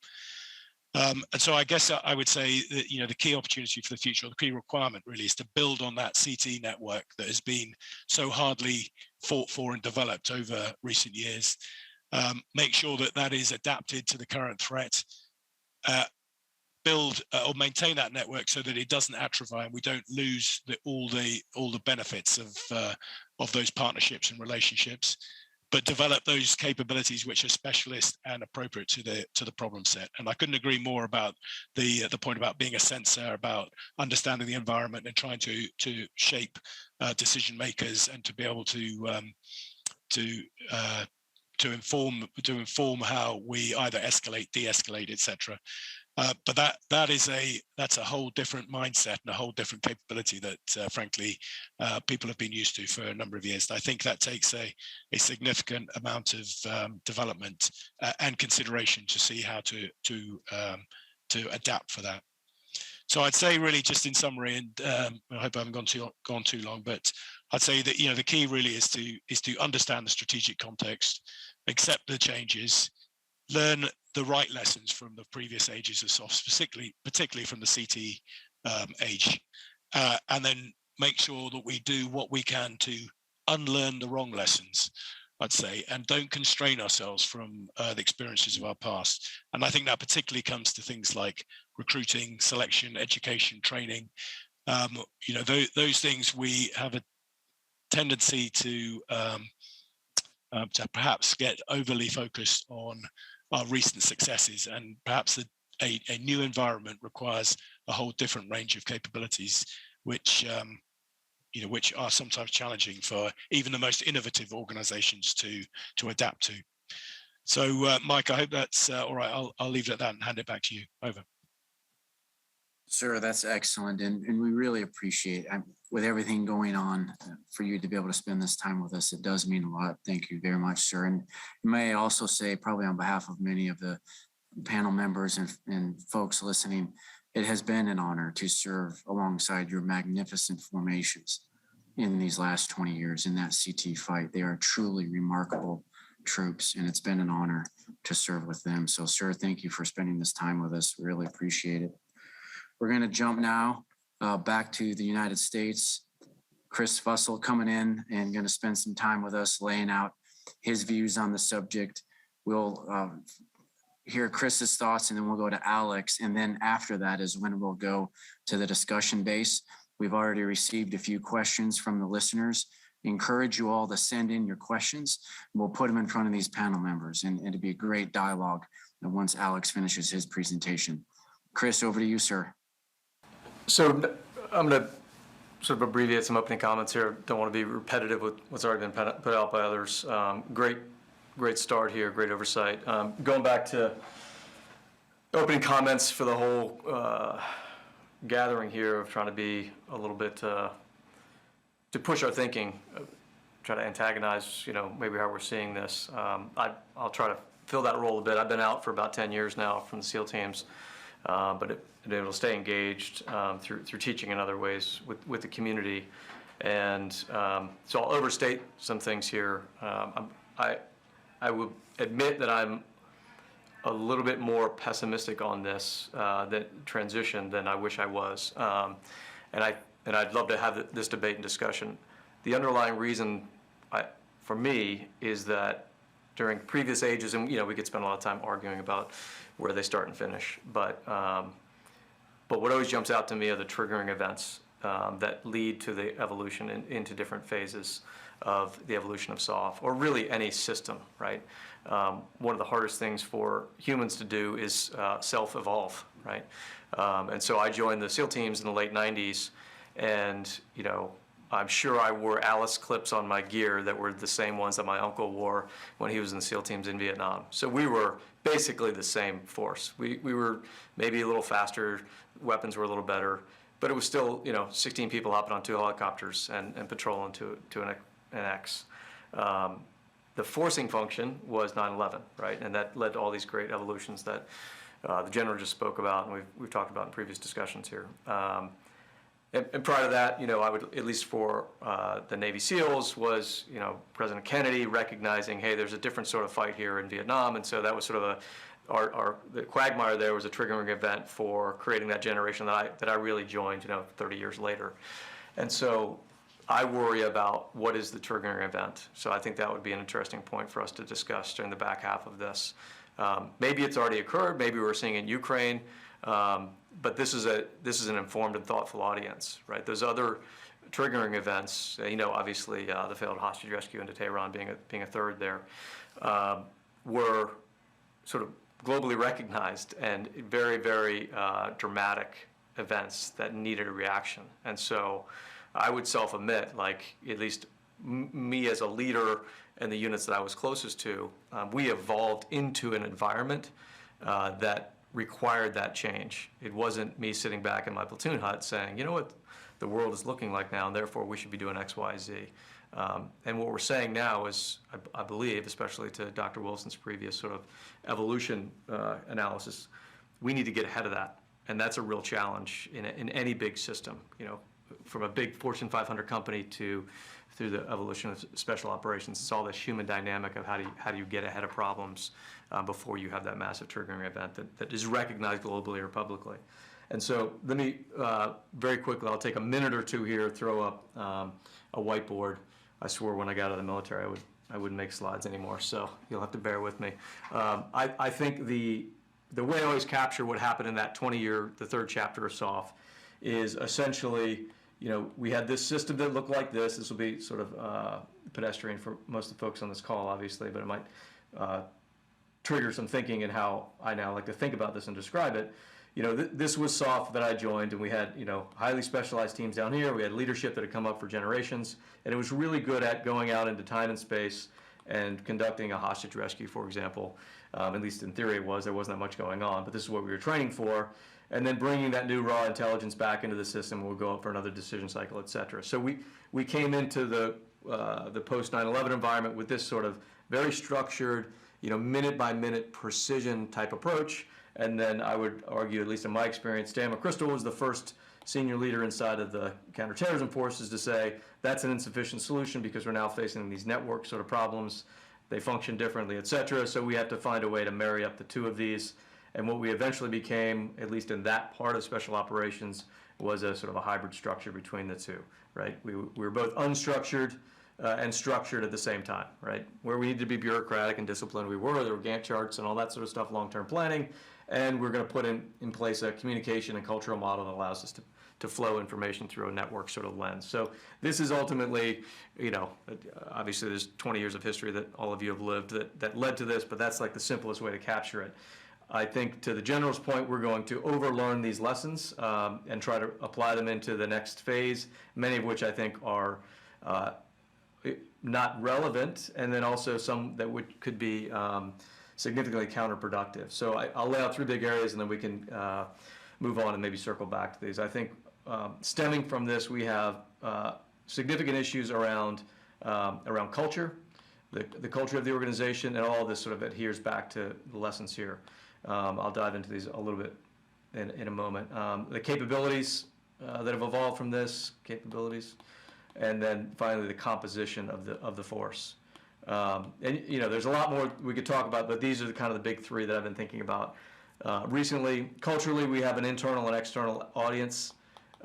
And so I guess I would say that, the key opportunity for the future, or the key requirement really, is to build on that CT network that has been so hardly fought for and developed over recent years. Make sure that that is adapted to the current threat. Build or maintain that network so that it doesn't atrophy and we don't lose all the benefits of those partnerships and relationships, but develop those capabilities which are specialist and appropriate to the problem set. And I couldn't agree more about the point about being a sensor, about understanding the environment and trying to shape decision makers and to be able to inform how we either escalate, de-escalate, etc. But that's a whole different mindset and a whole different capability that, frankly, people have been used to for a number of years. And I think that takes a significant amount of development and consideration to see how to adapt for that. So I'd say really just in summary, and I hope I haven't gone too long, but I'd say that the key really is to understand the strategic context, accept the changes, learn the right lessons from the previous ages of SOF, particularly from the CT age, and then make sure that we do what we can to unlearn the wrong lessons, I'd say, and don't constrain ourselves from the experiences of our past. And I think that particularly comes to things like recruiting, selection, education, training. Those things we have a tendency to perhaps get overly focused on our recent successes, and perhaps a new environment requires a whole different range of capabilities, which are sometimes challenging for even the most innovative organizations to adapt to. So Mike, I hope that's all right. I'll leave it at that and hand it back to you. Over. Sir, that's excellent. And we really appreciate with everything going on for you to be able to spend this time with us. It does mean a lot. Thank you very much, sir. And may I also say, probably on behalf of many of the panel members and folks listening, it has been an honor to serve alongside your magnificent formations in these last 20 years in that CT fight. They are truly remarkable troops, and it's been an honor to serve with them. So, sir, thank you for spending this time with us. Really appreciate it. We're going to jump now back to the United States. Chris Fussell coming in and going to spend some time with us laying out his views on the subject. We'll hear Chris's thoughts, and then we'll go to Alex. And then after that is when we'll go to the discussion base. We've already received a few questions from the listeners. Encourage you all to send in your questions. We'll put them in front of these panel members, and it'll be a great dialogue once Alex finishes his presentation. Chris, over to you, sir. So I'm going to sort of abbreviate some opening comments here. Don't want to be repetitive with what's already been put out by others. Great start here, great oversight. Going back to opening comments for the whole gathering here of trying to be a little bit, to push our thinking, try to antagonize, maybe how we're seeing this. I'll try to fill that role a bit. I've been out for about 10 years now from the SEAL teams, but been able to stay engaged through teaching in other ways with the community. And so I'll overstate some things here. I would admit that I'm a little bit more pessimistic on this that transition than I wish I was. And I'd love to have this debate and discussion. The underlying reason for me is that during previous ages, and we could spend a lot of time arguing about where they start and finish, but what always jumps out to me are the triggering events that lead to the evolution into different phases of the evolution of SOF, or really any system, right? One of the hardest things for humans to do is self-evolve, right? And so I joined the SEAL teams in the late 90s, and I'm sure I wore Alice clips on my gear that were the same ones that my uncle wore when he was in the SEAL teams in Vietnam. So we were basically the same force. We were maybe a little faster, weapons were a little better, but it was still 16 people hopping on 2 helicopters and patrolling to an X. The forcing function was 9/11, right? And that led to all these great evolutions that the general just spoke about, and we've talked about in previous discussions here. And prior to that, I would, at least for the Navy SEALs, was, President Kennedy recognizing, hey, there's a different sort of fight here in Vietnam. And so that was sort of the quagmire there was a triggering event for creating that generation that I really joined, 30 years later. And so I worry about what is the triggering event. So I think that would be an interesting point for us to discuss during the back half of this. Maybe it's already occurred. Maybe we're seeing it in Ukraine. But this is an informed and thoughtful audience, right? Those other triggering events, obviously the failed hostage rescue into Tehran being a third there, were sort of globally recognized and very, very dramatic events that needed a reaction. And so I would self-admit, like at least me as a leader and the units that I was closest to, we evolved into an environment that required that change. It wasn't me sitting back in my platoon hut saying, you know what the world is looking like now, and therefore we should be doing X, Y, Z. And what we're saying now is, I believe, especially to Dr. Wilson's previous sort of evolution analysis, we need to get ahead of that. And that's a real challenge in any big system, from a big Fortune 500 company through the evolution of special operations. It's all this human dynamic of how do you get ahead of problems before you have that massive triggering event that is recognized globally or publicly. And so let me, very quickly, I'll take a minute or two here, throw up a whiteboard. I swore when I got out of the military I wouldn't make slides anymore, so you'll have to bear with me. I think the way I always capture what happened in that 20-year, the third chapter of SOF, is essentially, we had this system that looked like this. This will be sort of pedestrian for most of the folks on this call, obviously, but it might trigger some thinking in how I now like to think about this and describe it. This was SOF that I joined, and we had, highly specialized teams down here. We had leadership that had come up for generations, and it was really good at going out into time and space and conducting a hostage rescue, for example. At least in theory it was. There wasn't that much going on, but this is what we were training for. And then bringing that new raw intelligence back into the system, we'll go up for another decision cycle, et cetera. So we came into the post 9/11 environment with this sort of very structured, minute by minute precision type approach. And then I would argue, at least in my experience, Dan McChrystal was the first senior leader inside of the counterterrorism forces to say that's an insufficient solution because we're now facing these network sort of problems. They function differently, et cetera. So we have to find a way to marry up the two of these. And what we eventually became, at least in that part of special operations, was a sort of a hybrid structure between the two, right? We were both unstructured and structured at the same time, right? Where we needed to be bureaucratic and disciplined, we were. There were Gantt charts and all that sort of stuff, long-term planning. And we're going to put in place a communication and cultural model that allows us to flow information through a network sort of lens. So this is ultimately, you know, obviously there's 20 years of history that all of you have lived that led to this, but that's like the simplest way to capture it. I think to the general's point, we're going to overlearn these lessons and try to apply them into the next phase, many of which I think are not relevant, and then also some that could be significantly counterproductive. So I'll lay out 3 big areas, and then we can move on and maybe circle back to these. I think stemming from this, we have significant issues around culture, the culture of the organization, and all of this sort of adheres back to the lessons here. I'll dive into these a little bit in a moment. The capabilities that have evolved from this, and then finally the composition of the force. And you know, there's a lot more we could talk about, but these are the kind of the big 3 that I've been thinking about recently. Culturally, we have an internal and external audience.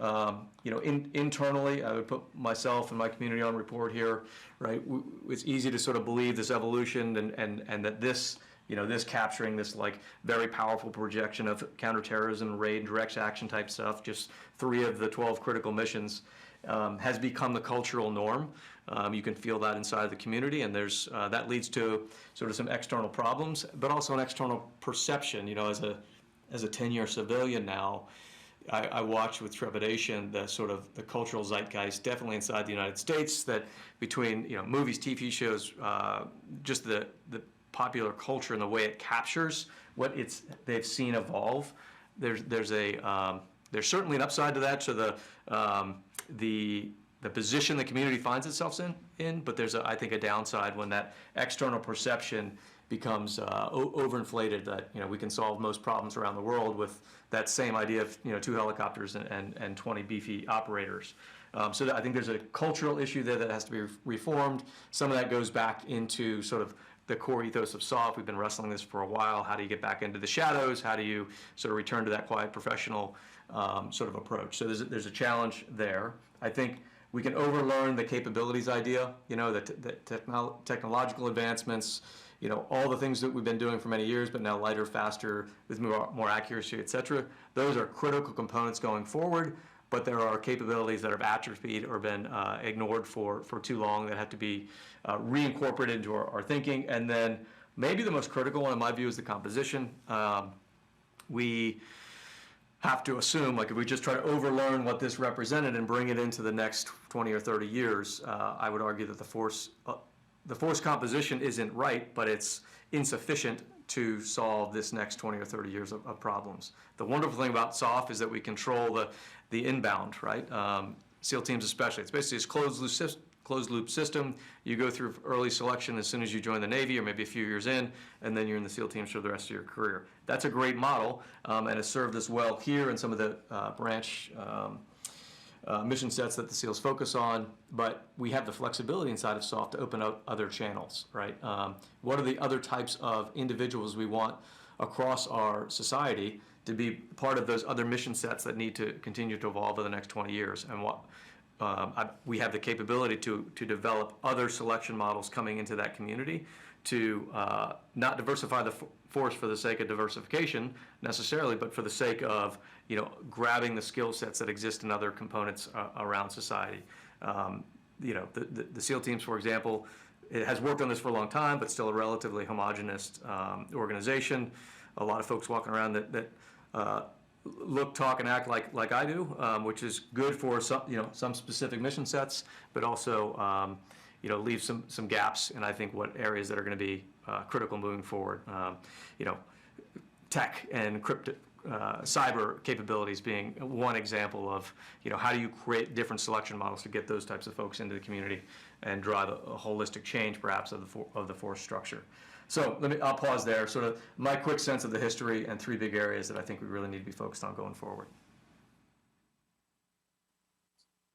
You know, internally, I would put myself and my community on report here, right? It's easy to sort of believe this evolution and that this, you know, this capturing this like very powerful projection of counterterrorism, raid, direct action type stuff, just 3 of the 12 critical missions, has become the cultural norm. You can feel that inside the community, and there's that leads to sort of some external problems, but also an external perception. You know, as a 10-year civilian now, I watch with trepidation the sort of the cultural zeitgeist, definitely inside the United States, that between, you know, movies, TV shows, just the popular culture and the way it captures what they've seen evolve. There's certainly an upside to that, to the position the community finds itself in, but there's I think a downside when that external perception becomes overinflated, that, you know, we can solve most problems around the world with that same idea of, you know, 2 helicopters and 20 beefy operators. So I think there's a cultural issue there that has to be reformed. Some of that goes back into sort of the core ethos of SOF. We've been wrestling this for a while. How do you get back into the shadows? How do you sort of return to that quiet professional sort of approach? So there's a challenge there. I think we can overlearn the capabilities idea, you know, the technological advancements, you know, all the things that we've been doing for many years, but now lighter, faster, with more accuracy, et cetera. Those are critical components going forward, but there are capabilities that have atrophied or been ignored for too long that have to be reincorporated into our thinking. And then maybe the most critical one, in my view, is the composition. We have to assume, like, if we just try to overlearn what this represented and bring it into the next 20 or 30 years, I would argue that the force composition isn't right, but it's insufficient to solve this next 20 or 30 years of problems. The wonderful thing about SOF is that we control the inbound, right? SEAL teams especially. It's basically this closed loop system. You go through early selection as soon as you join the Navy, or maybe a few years in, and then you're in the SEAL teams for the rest of your career. That's a great model, and has served us well here in some of the branch mission sets that the SEALs focus on, but we have the flexibility inside of SOF to open up other channels, right? What are the other types of individuals we want across our society to be part of those other mission sets that need to continue to evolve over the next 20 years? And what we have the capability to develop other selection models coming into that community to not diversify the force for the sake of diversification necessarily, but for the sake of, you know, grabbing the skill sets that exist in other components around society. You know, the SEAL teams, for example, it has worked on this for a long time, but still a relatively homogenous organization. A lot of folks walking around that look, talk, and act like I do, which is good for some specific mission sets, but also you know, leave some gaps in, I think, what areas that are going to be critical moving forward. You know, tech and cyber capabilities being one example of, you know, how do you create different selection models to get those types of folks into the community and drive a holistic change, perhaps, of the force structure. So I'll pause there. Sort of my quick sense of the history and 3 big areas that I think we really need to be focused on going forward.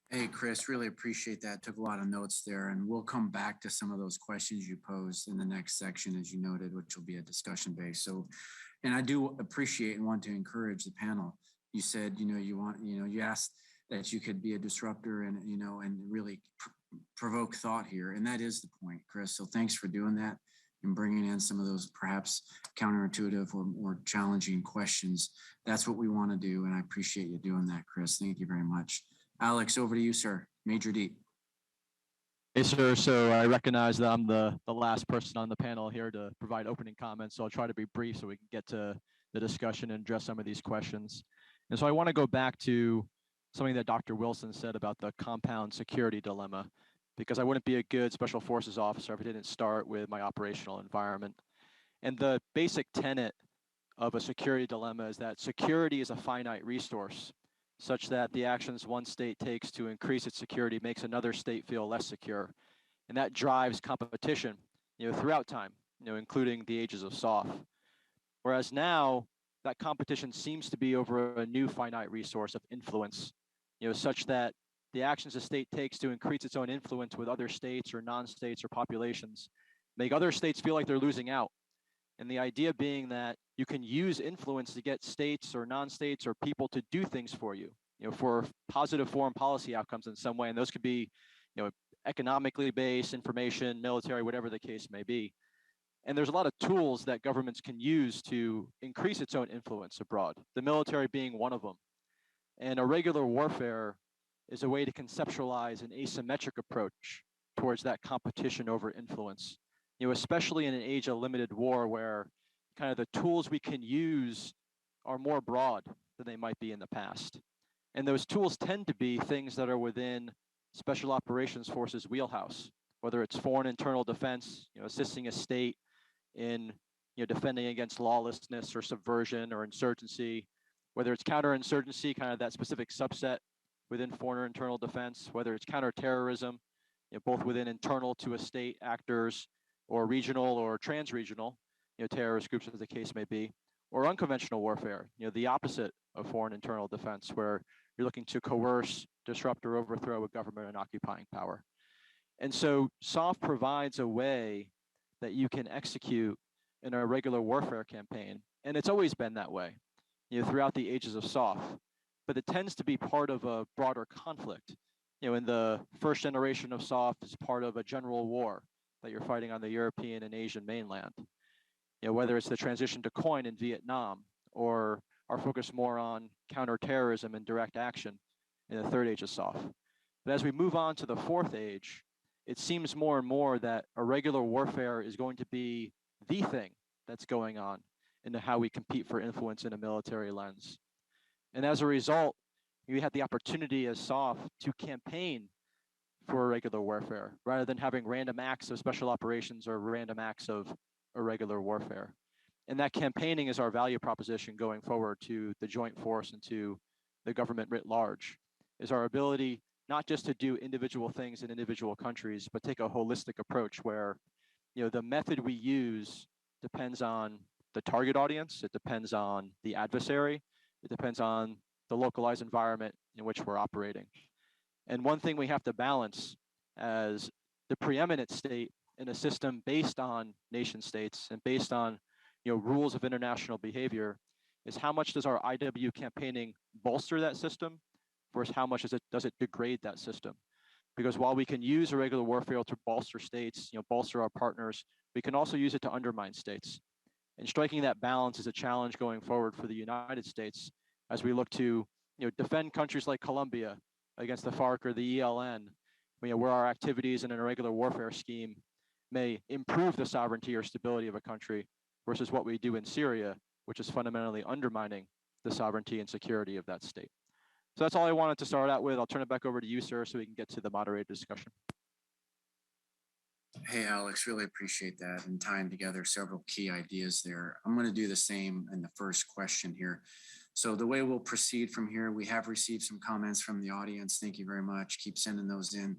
Hey, Chris, really appreciate that. Took a lot of notes there, and we'll come back to some of those questions you posed in the next section, as you noted, which will be a discussion base. So, and I do appreciate and want to encourage the panel. You said, you know, you asked that you could be a disruptor and, you know, and really provoke thought here. And that is the point, Chris. So thanks for doing that. and bringing in some of those perhaps counterintuitive or more challenging questions. That's what we want to do. And I appreciate you doing that, Chris. Thank you very much. Alex, over to you, sir. Major D. Hey, sir. So I recognize that I'm the last person on the panel here to provide opening comments. So I'll try to be brief so we can get to the discussion and address some of these questions. And so I want to go back to something that Dr. Wilson said about the compound security dilemma, because I wouldn't be a good special forces officer if I didn't start with my operational environment. And the basic tenet of a security dilemma is that security is a finite resource, such that the actions one state takes to increase its security makes another state feel less secure. And that drives competition, throughout time, including the ages of SOF. Whereas now, that competition seems to be over a new finite resource of influence, such that the actions a state takes to increase its own influence with other states or non-states or populations make other states feel like they're losing out. And the idea being that you can use influence to get states or non-states or people to do things for you, for positive foreign policy outcomes in some way. And those could be, economically based, information, military, whatever the case may be. And there's a lot of tools that governments can use to increase its own influence abroad, the military being one of them. And irregular warfare is a way to conceptualize an asymmetric approach towards that competition over influence, especially in an age of limited war where kind of the tools we can use are more broad than they might be in the past. And those tools tend to be things that are within special operations forces wheelhouse, whether it's foreign internal defense, assisting a state in defending against lawlessness or subversion or insurgency, whether it's counterinsurgency, kind of that specific subset within foreign internal defense, whether it's counterterrorism, both within internal to a state actors or regional or trans-regional, terrorist groups as the case may be, or unconventional warfare, the opposite of foreign internal defense, where you're looking to coerce, disrupt, or overthrow a government and occupying power. And so SOF provides a way that you can execute in a regular warfare campaign. And it's always been that way, throughout the ages of SOF, but it tends to be part of a broader conflict. In the first generation of SOF, it's part of a general war that you're fighting on the European and Asian mainland. Whether it's the transition to coin in Vietnam or our focus more on counterterrorism and direct action in the third age of SOF. But as we move on to the fourth age, it seems more and more that irregular warfare is going to be the thing that's going on in how we compete for influence in a military lens. And as a result, we have the opportunity as SOF to campaign for irregular warfare rather than having random acts of special operations or random acts of irregular warfare. And that campaigning is our value proposition going forward to the joint force and to the government writ large, is our ability not just to do individual things in individual countries, but take a holistic approach where, the method we use depends on the target audience, it depends on the adversary, it depends on the localized environment in which we're operating. And one thing we have to balance as the preeminent state in a system based on nation states and based on rules of international behavior is how much does our IW campaigning bolster that system versus how much does it degrade that system? Because while we can use irregular warfare to bolster states, bolster our partners, we can also use it to undermine states. And striking that balance is a challenge going forward for the United States as we look to defend countries like Colombia against the FARC or the ELN, where our activities in an irregular warfare scheme may improve the sovereignty or stability of a country versus what we do in Syria, which is fundamentally undermining the sovereignty and security of that state. So that's all I wanted to start out with. I'll turn it back over to you, sir, so we can get to the moderated discussion. Hey, Alex, really appreciate that and tying together several key ideas there. I'm going to do the same in the first question here. So the way we'll proceed from here, we have received some comments from the audience. Thank you very much. Keep sending those in.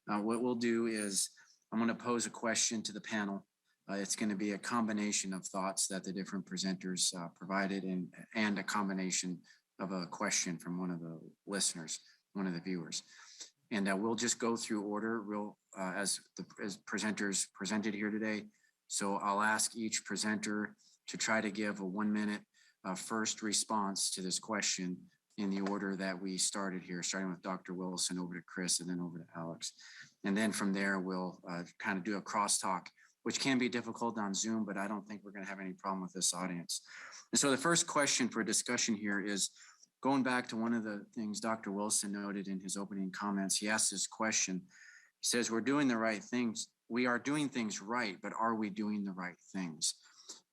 What we'll do is I'm going to pose a question to the panel. It's going to be a combination of thoughts that the different presenters provided and a combination of a question from one of the listeners, one of the viewers. And we'll just go through order as presenters presented here today. So I'll ask each presenter to try to give a 1 minute first response to this question in the order that we started here, starting with Dr. Wilson, over to Chris, and then over to Alex. And then from there, we'll kind of do a crosstalk which can be difficult on Zoom, but I don't think we're going to have any problem with this audience. And so the first question for discussion here is going back to one of the things Dr. Wilson noted in his opening comments. He asked this question. He says, we're doing the right things. We are doing things right, but are we doing the right things?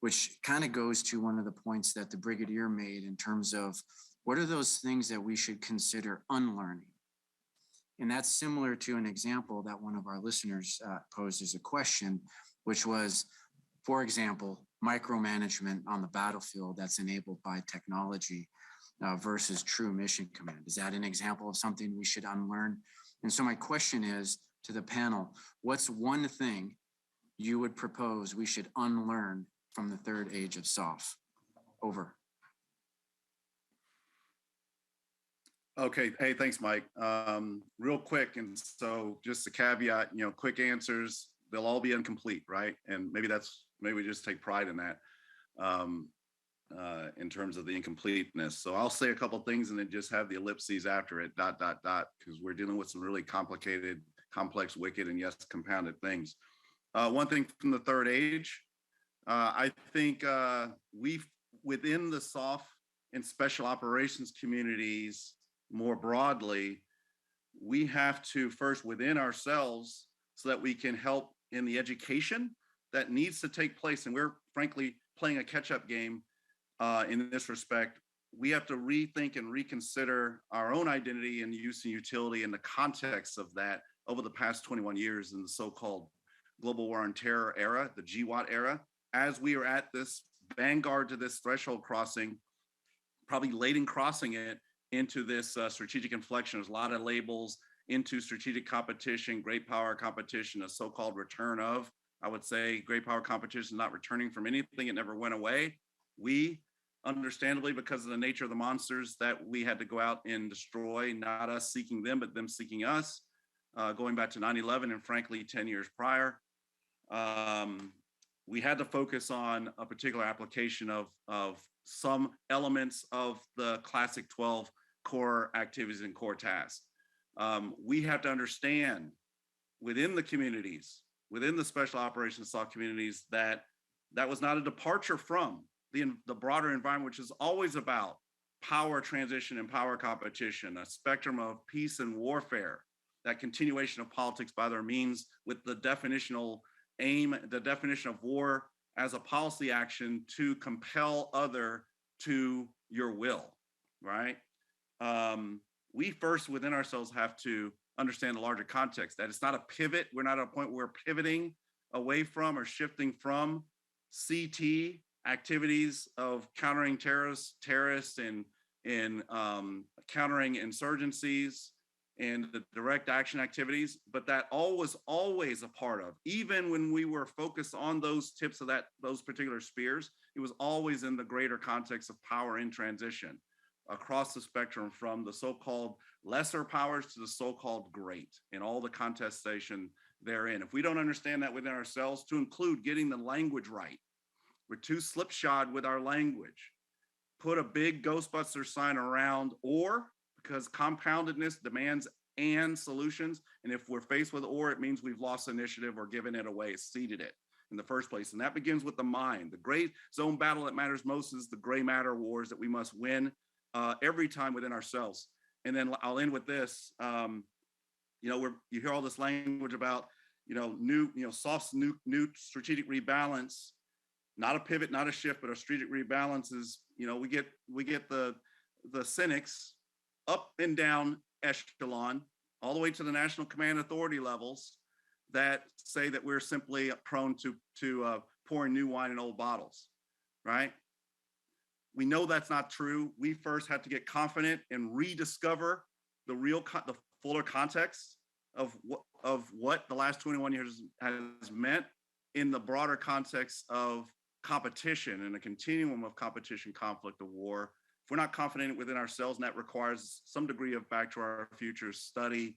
Which kind of goes to one of the points that the Brigadier made in terms of what are those things that we should consider unlearning? And that's similar to an example that one of our listeners posed as a question, which was, for example, micromanagement on the battlefield that's enabled by technology versus true mission command. Is that an example of something we should unlearn? And so my question is to the panel, what's one thing you would propose we should unlearn from the third age of SOF? Over. Okay. Hey, thanks, Mike. Real quick. And so just a caveat, quick answers, they'll all be incomplete, right? And maybe we just take pride in that in terms of the incompleteness. So I'll say a couple things and then just have the ellipses after it, ... because we're dealing with some really complicated, complex, wicked, and yes, compounded things. One thing from the third age, I think within the SOF and special operations communities, more broadly, we have to first within ourselves so that we can help in the education that needs to take place. And we're frankly playing a catch-up game in this respect. We have to rethink and reconsider our own identity and use and utility in the context of that over the past 21 years in the so-called global war on terror era, the GWAT era, as we are at this vanguard to this threshold crossing, probably late in crossing it, into this strategic inflection. There's a lot of labels into strategic competition, great power competition, a so-called return of, I would say great power competition is not returning from anything. It never went away. We, understandably, because of the nature of the monsters that we had to go out and destroy, not us seeking them, but them seeking us, going back to 9/11 and frankly, 10 years prior, we had to focus on a particular application of some elements of the classic 12 core activities and core tasks. We have to understand within the communities, within the special operations SOF communities, that was not a departure from the broader environment, which is always about power transition and power competition, a spectrum of peace and warfare, that continuation of politics by their means with the definitional aim, the definition of war as a policy action to compel other to your will, right? We first within ourselves have to understand the larger context, that it's not a pivot. We're not at a point where we're pivoting away from or shifting from CT activities of countering terrorists and countering insurgencies and the direct action activities, but that all was always a part of, even when we were focused on those tips of those particular spears, it was always in the greater context of power in transition across the spectrum from the so-called lesser powers to the so-called great and all the contestation therein. If we don't understand that within ourselves, to include getting the language right, we're too slipshod with our language. Put a big Ghostbuster sign around or, because compoundedness demands and solutions. And if we're faced with or, it means we've lost initiative or given it away, ceded it in the first place. And that begins with the mind. The gray zone battle that matters most is the gray matter wars that we must win every time within ourselves. And then I'll end with this. You hear all this language about, SOF's new strategic rebalance, not a pivot, not a shift, but a strategic rebalance is, we get the cynics up and down echelon, all the way to the national command authority levels that say that we're simply prone to pouring new wine in old bottles, right? We know that's not true. We first have to get confident and rediscover the fuller context of what the last 21 years has meant in the broader context of competition and a continuum of competition, conflict, of war. If we're not confident within ourselves, and that requires some degree of back to our future study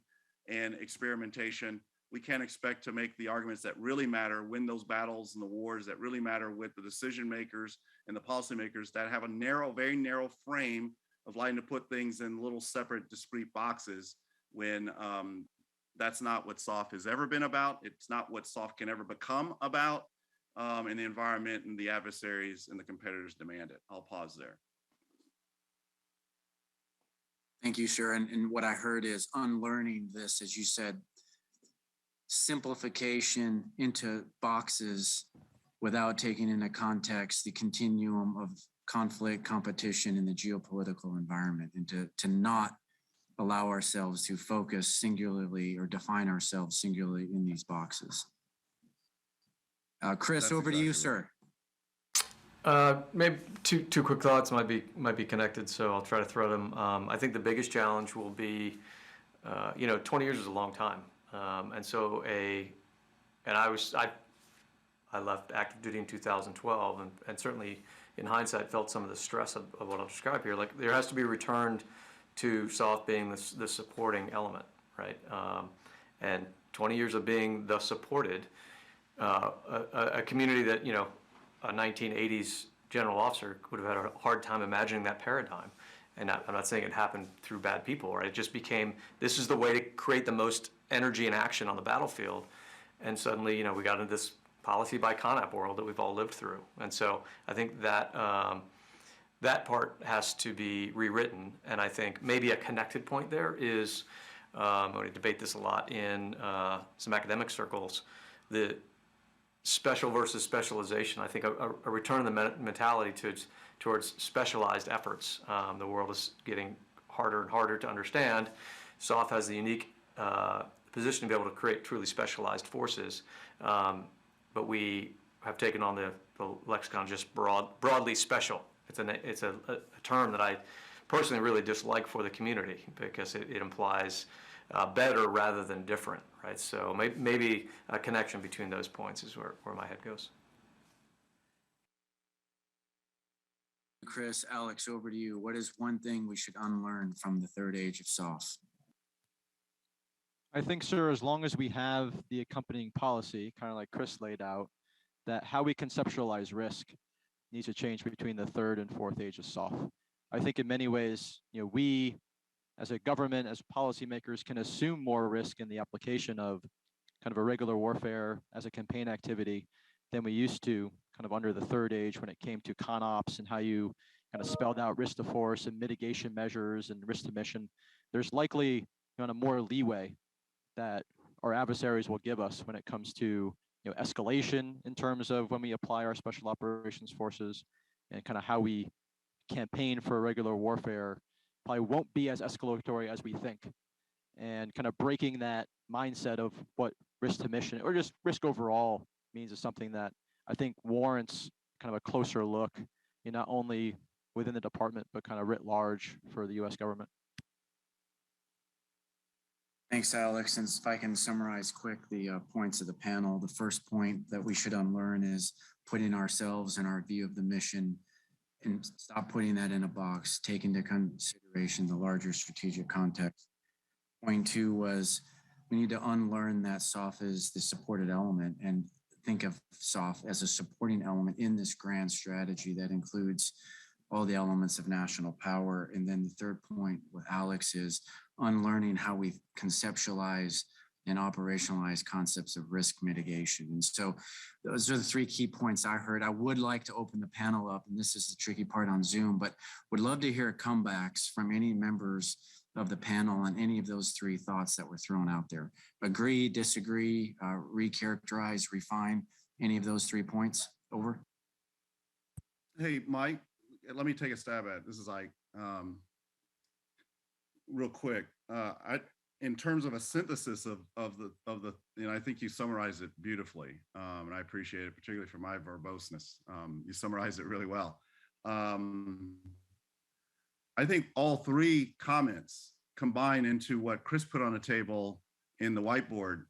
and experimentation, we can't expect to make the arguments that really matter, win those battles and the wars that really matter with the decision makers and the policymakers that have a very narrow frame of liking to put things in little separate discrete boxes when That's not what SOF has ever been about. It's not what SOF can ever become about. And the environment and the adversaries and the competitors demand it. I'll pause there. Thank you, sir. And what I heard is unlearning this, as you said, simplification into boxes without taking into context the continuum of conflict, competition in the geopolitical environment, and to not allow ourselves to focus singularly or define ourselves singularly in these boxes. Chris, That's over to you, exactly sir. Maybe two quick thoughts might be connected, so I'll try to throw them. I think the biggest challenge will be, 20 years is a long time, and so I left active duty in 2012, and certainly in hindsight felt some of the stress of what I'll describe here. Like there has to be returned to SOF being the supporting element, right? And 20 years of being the supported, a community that, a 1980s general officer would have had a hard time imagining that paradigm. And I'm not saying it happened through bad people, right? It just became, this is the way to create the most energy and action on the battlefield. And suddenly, we got into this policy by CONAP world that we've all lived through. And so I think that that part has to be rewritten. And I think maybe a connected point there is, we debate this a lot in some academic circles, the special versus specialization. I think a return of the mentality towards specialized efforts. The world is getting harder and harder to understand. SOF has the unique position to be able to create truly specialized forces, but we have taken on the lexicon just broadly special. It's a term that I personally really dislike for the community because it implies better rather than different, right? So maybe a connection between those points is where my head goes. Chris, Alex, over to you. What is one thing we should unlearn from the third age of SOF? I think, sir, as long as we have the accompanying policy, kind of like Chris laid out, that how we conceptualize risk needs to change between the third and fourth age of SOF. I think in many ways, we as a government, as policymakers, can assume more risk in the application of kind of irregular warfare as a campaign activity than we used to kind of under the third age when it came to CONOPS and how you kind of spelled out risk to force and mitigation measures and risk to mission. There's likely kind of more leeway that our adversaries will give us when it comes to escalation in terms of when we apply our special operations forces, and kind of how we campaign for irregular warfare probably won't be as escalatory as we think. And kind of breaking that mindset of what risk to mission or just risk overall means is something that I think warrants kind of a closer look, not only within the department, but kind of writ large for the US government. Thanks, Alex. And if I can summarize quick the points of the panel, the first point that we should unlearn is putting ourselves and our view of the mission and stop putting that in a box, take into consideration the larger strategic context. Point two was we need to unlearn that SOF is the supported element and think of SOF as a supporting element in this grand strategy that includes all the elements of national power. And then the third point with Alex is unlearning how we conceptualize and operationalize concepts of risk mitigation. And so those are the three key points I heard. I would like to open the panel up, and this is the tricky part on Zoom, but would love to hear comebacks from any members of the panel on any of those three thoughts that were thrown out there. Agree, disagree, recharacterize, refine, any of those 3 points? Over. Hey, Mike, let me take a stab at it. This is Ike. Real quick, in terms of a synthesis of the, I think you summarized it beautifully, and I appreciate it, particularly for my verboseness. You summarized it really well. I think all three comments combine into what Chris put on the table in the whiteboard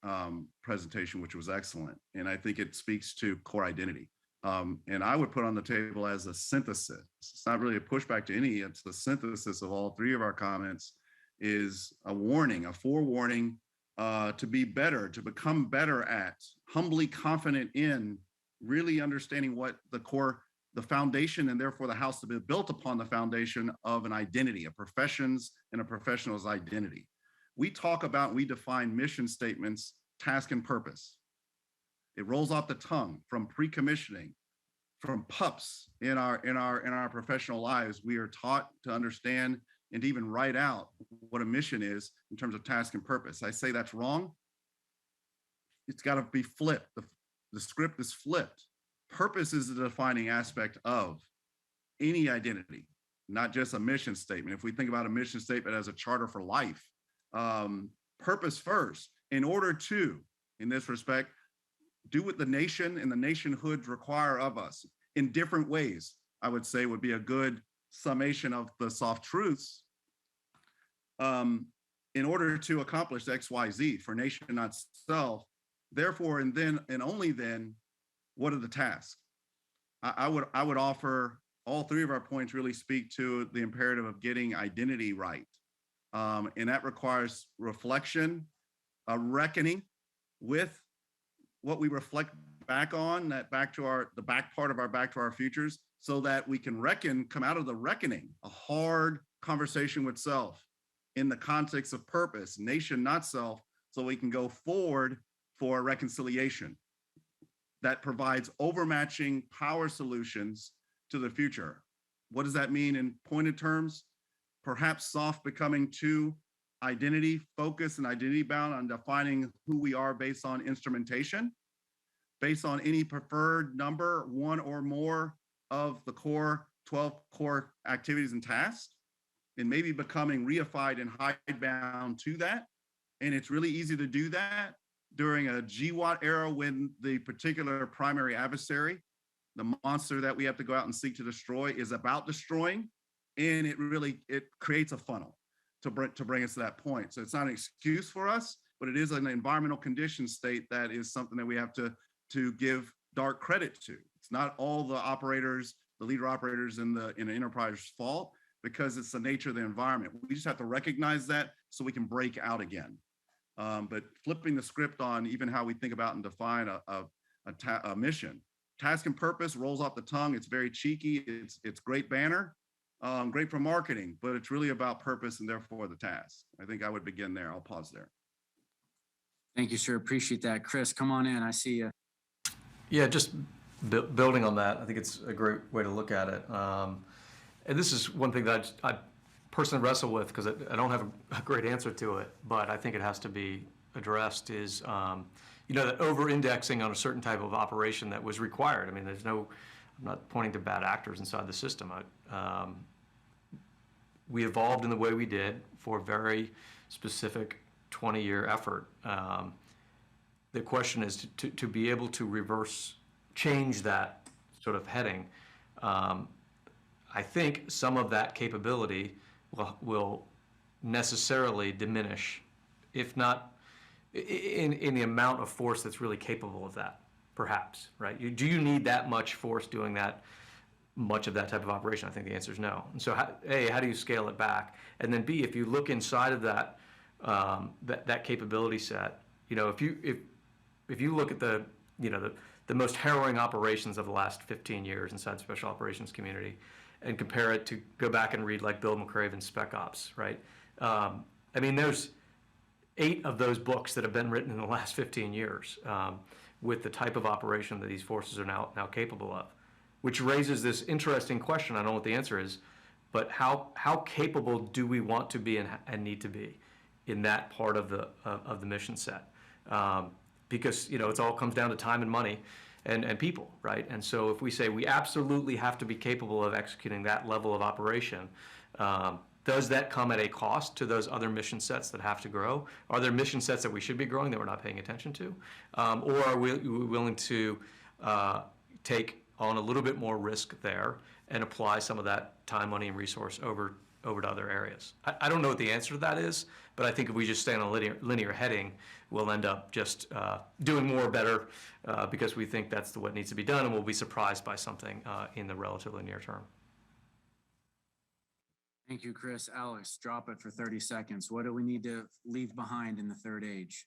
presentation, which was excellent. And I think it speaks to core identity. And I would put on the table as a synthesis. It's not really a pushback to any, it's the synthesis of all three of our comments is a warning, a forewarning to be better, to become better at, humbly confident in, really understanding what the core, the foundation, and therefore the house to be built upon the foundation of an identity, a profession's and a professional's identity. we talk about, we define mission statements, task and purpose. It rolls off the tongue from pre-commissioning, from pups in our professional lives. We are taught to understand and even write out what a mission is in terms of task and purpose. I say that's wrong. It's got to be flipped. The script is flipped. Purpose is the defining aspect of any identity, not just a mission statement. If we think about a mission statement as a charter for life, purpose first, in order to, in this respect, do what the nation and the nationhood require of us in different ways, I would say would be a good summation of the soft truths. In order to accomplish X, Y, Z for nation, not self, therefore, and then, and only then, what are the tasks? I would offer all three of our points really speak to the imperative of getting identity right. And that requires reflection, a reckoning with what we reflect back on, that back to the back part of our back to our futures, so that we can come out of the reckoning, a hard conversation with self in the context of purpose, nation, not self, so we can go forward for reconciliation that provides overmatching power solutions to the future. What does that mean in pointed terms? Perhaps soft becoming too identity focused and identity bound on defining who we are based on instrumentation, based on any preferred number, one or more of the core 12 core activities and tasks, and maybe becoming reified and hidebound to that. And it's really easy to do that during a GWAT era when the particular primary adversary, the monster that we have to go out and seek to destroy, is about destroying. And it creates a funnel to bring us to that point. So it's not an excuse for us, but it is an environmental condition state that is something that we have to give dark credit to. It's not all the operators, the leader operators in an enterprise's fault, because it's the nature of the environment. We just have to recognize that so we can break out again. But flipping the script on even how we think about and define a mission. Task and purpose rolls off the tongue. It's very cheeky. It's great banner, great for marketing, but it's really about purpose and therefore the task. I think I would begin there. I'll pause there. Thank you, sir. Appreciate that. Chris, come on in. I see you. Yeah, just building on that, I think it's a great way to look at it. And this is one thing that I personally wrestle with, because I don't have a great answer to it, but I think it has to be addressed, is that over-indexing on a certain type of operation that was required. I mean, I'm not pointing to bad actors inside the system. We evolved in the way we did for a very specific 20-year effort. The question is to be able to change that sort of heading. I think some of that capability will necessarily diminish, if not in the amount of force that's really capable of that, perhaps, right? Do you need that much force doing that much of that type of operation? I think the answer is no. And so, how do you scale it back? And then B, if you look inside of that that capability set, if you look at the most harrowing operations of the last 15 years inside the special operations community, and compare it to go back and read like Bill McRaven's Spec Ops, right? I mean, there's 8 of those books that have been written in the last 15 years with the type of operation that these forces are now capable of, which raises this interesting question. I don't know what the answer is, but how capable do we want to be and need to be in that part of the mission set? Because it all comes down to time and money and people, right? And so if we say we absolutely have to be capable of executing that level of operation, does that come at a cost to those other mission sets that have to grow? Are there mission sets that we should be growing that we're not paying attention to? Or are we willing to take on a little bit more risk there and apply some of that time, money, and resource over to other areas? I don't know what the answer to that is, but I think if we just stay on a linear heading, we'll end up just doing more better because we think that's what needs to be done, and we'll be surprised by something in the relatively near term. Thank you, Chris. Alex, drop it for 30 seconds. What do we need to leave behind in the third age?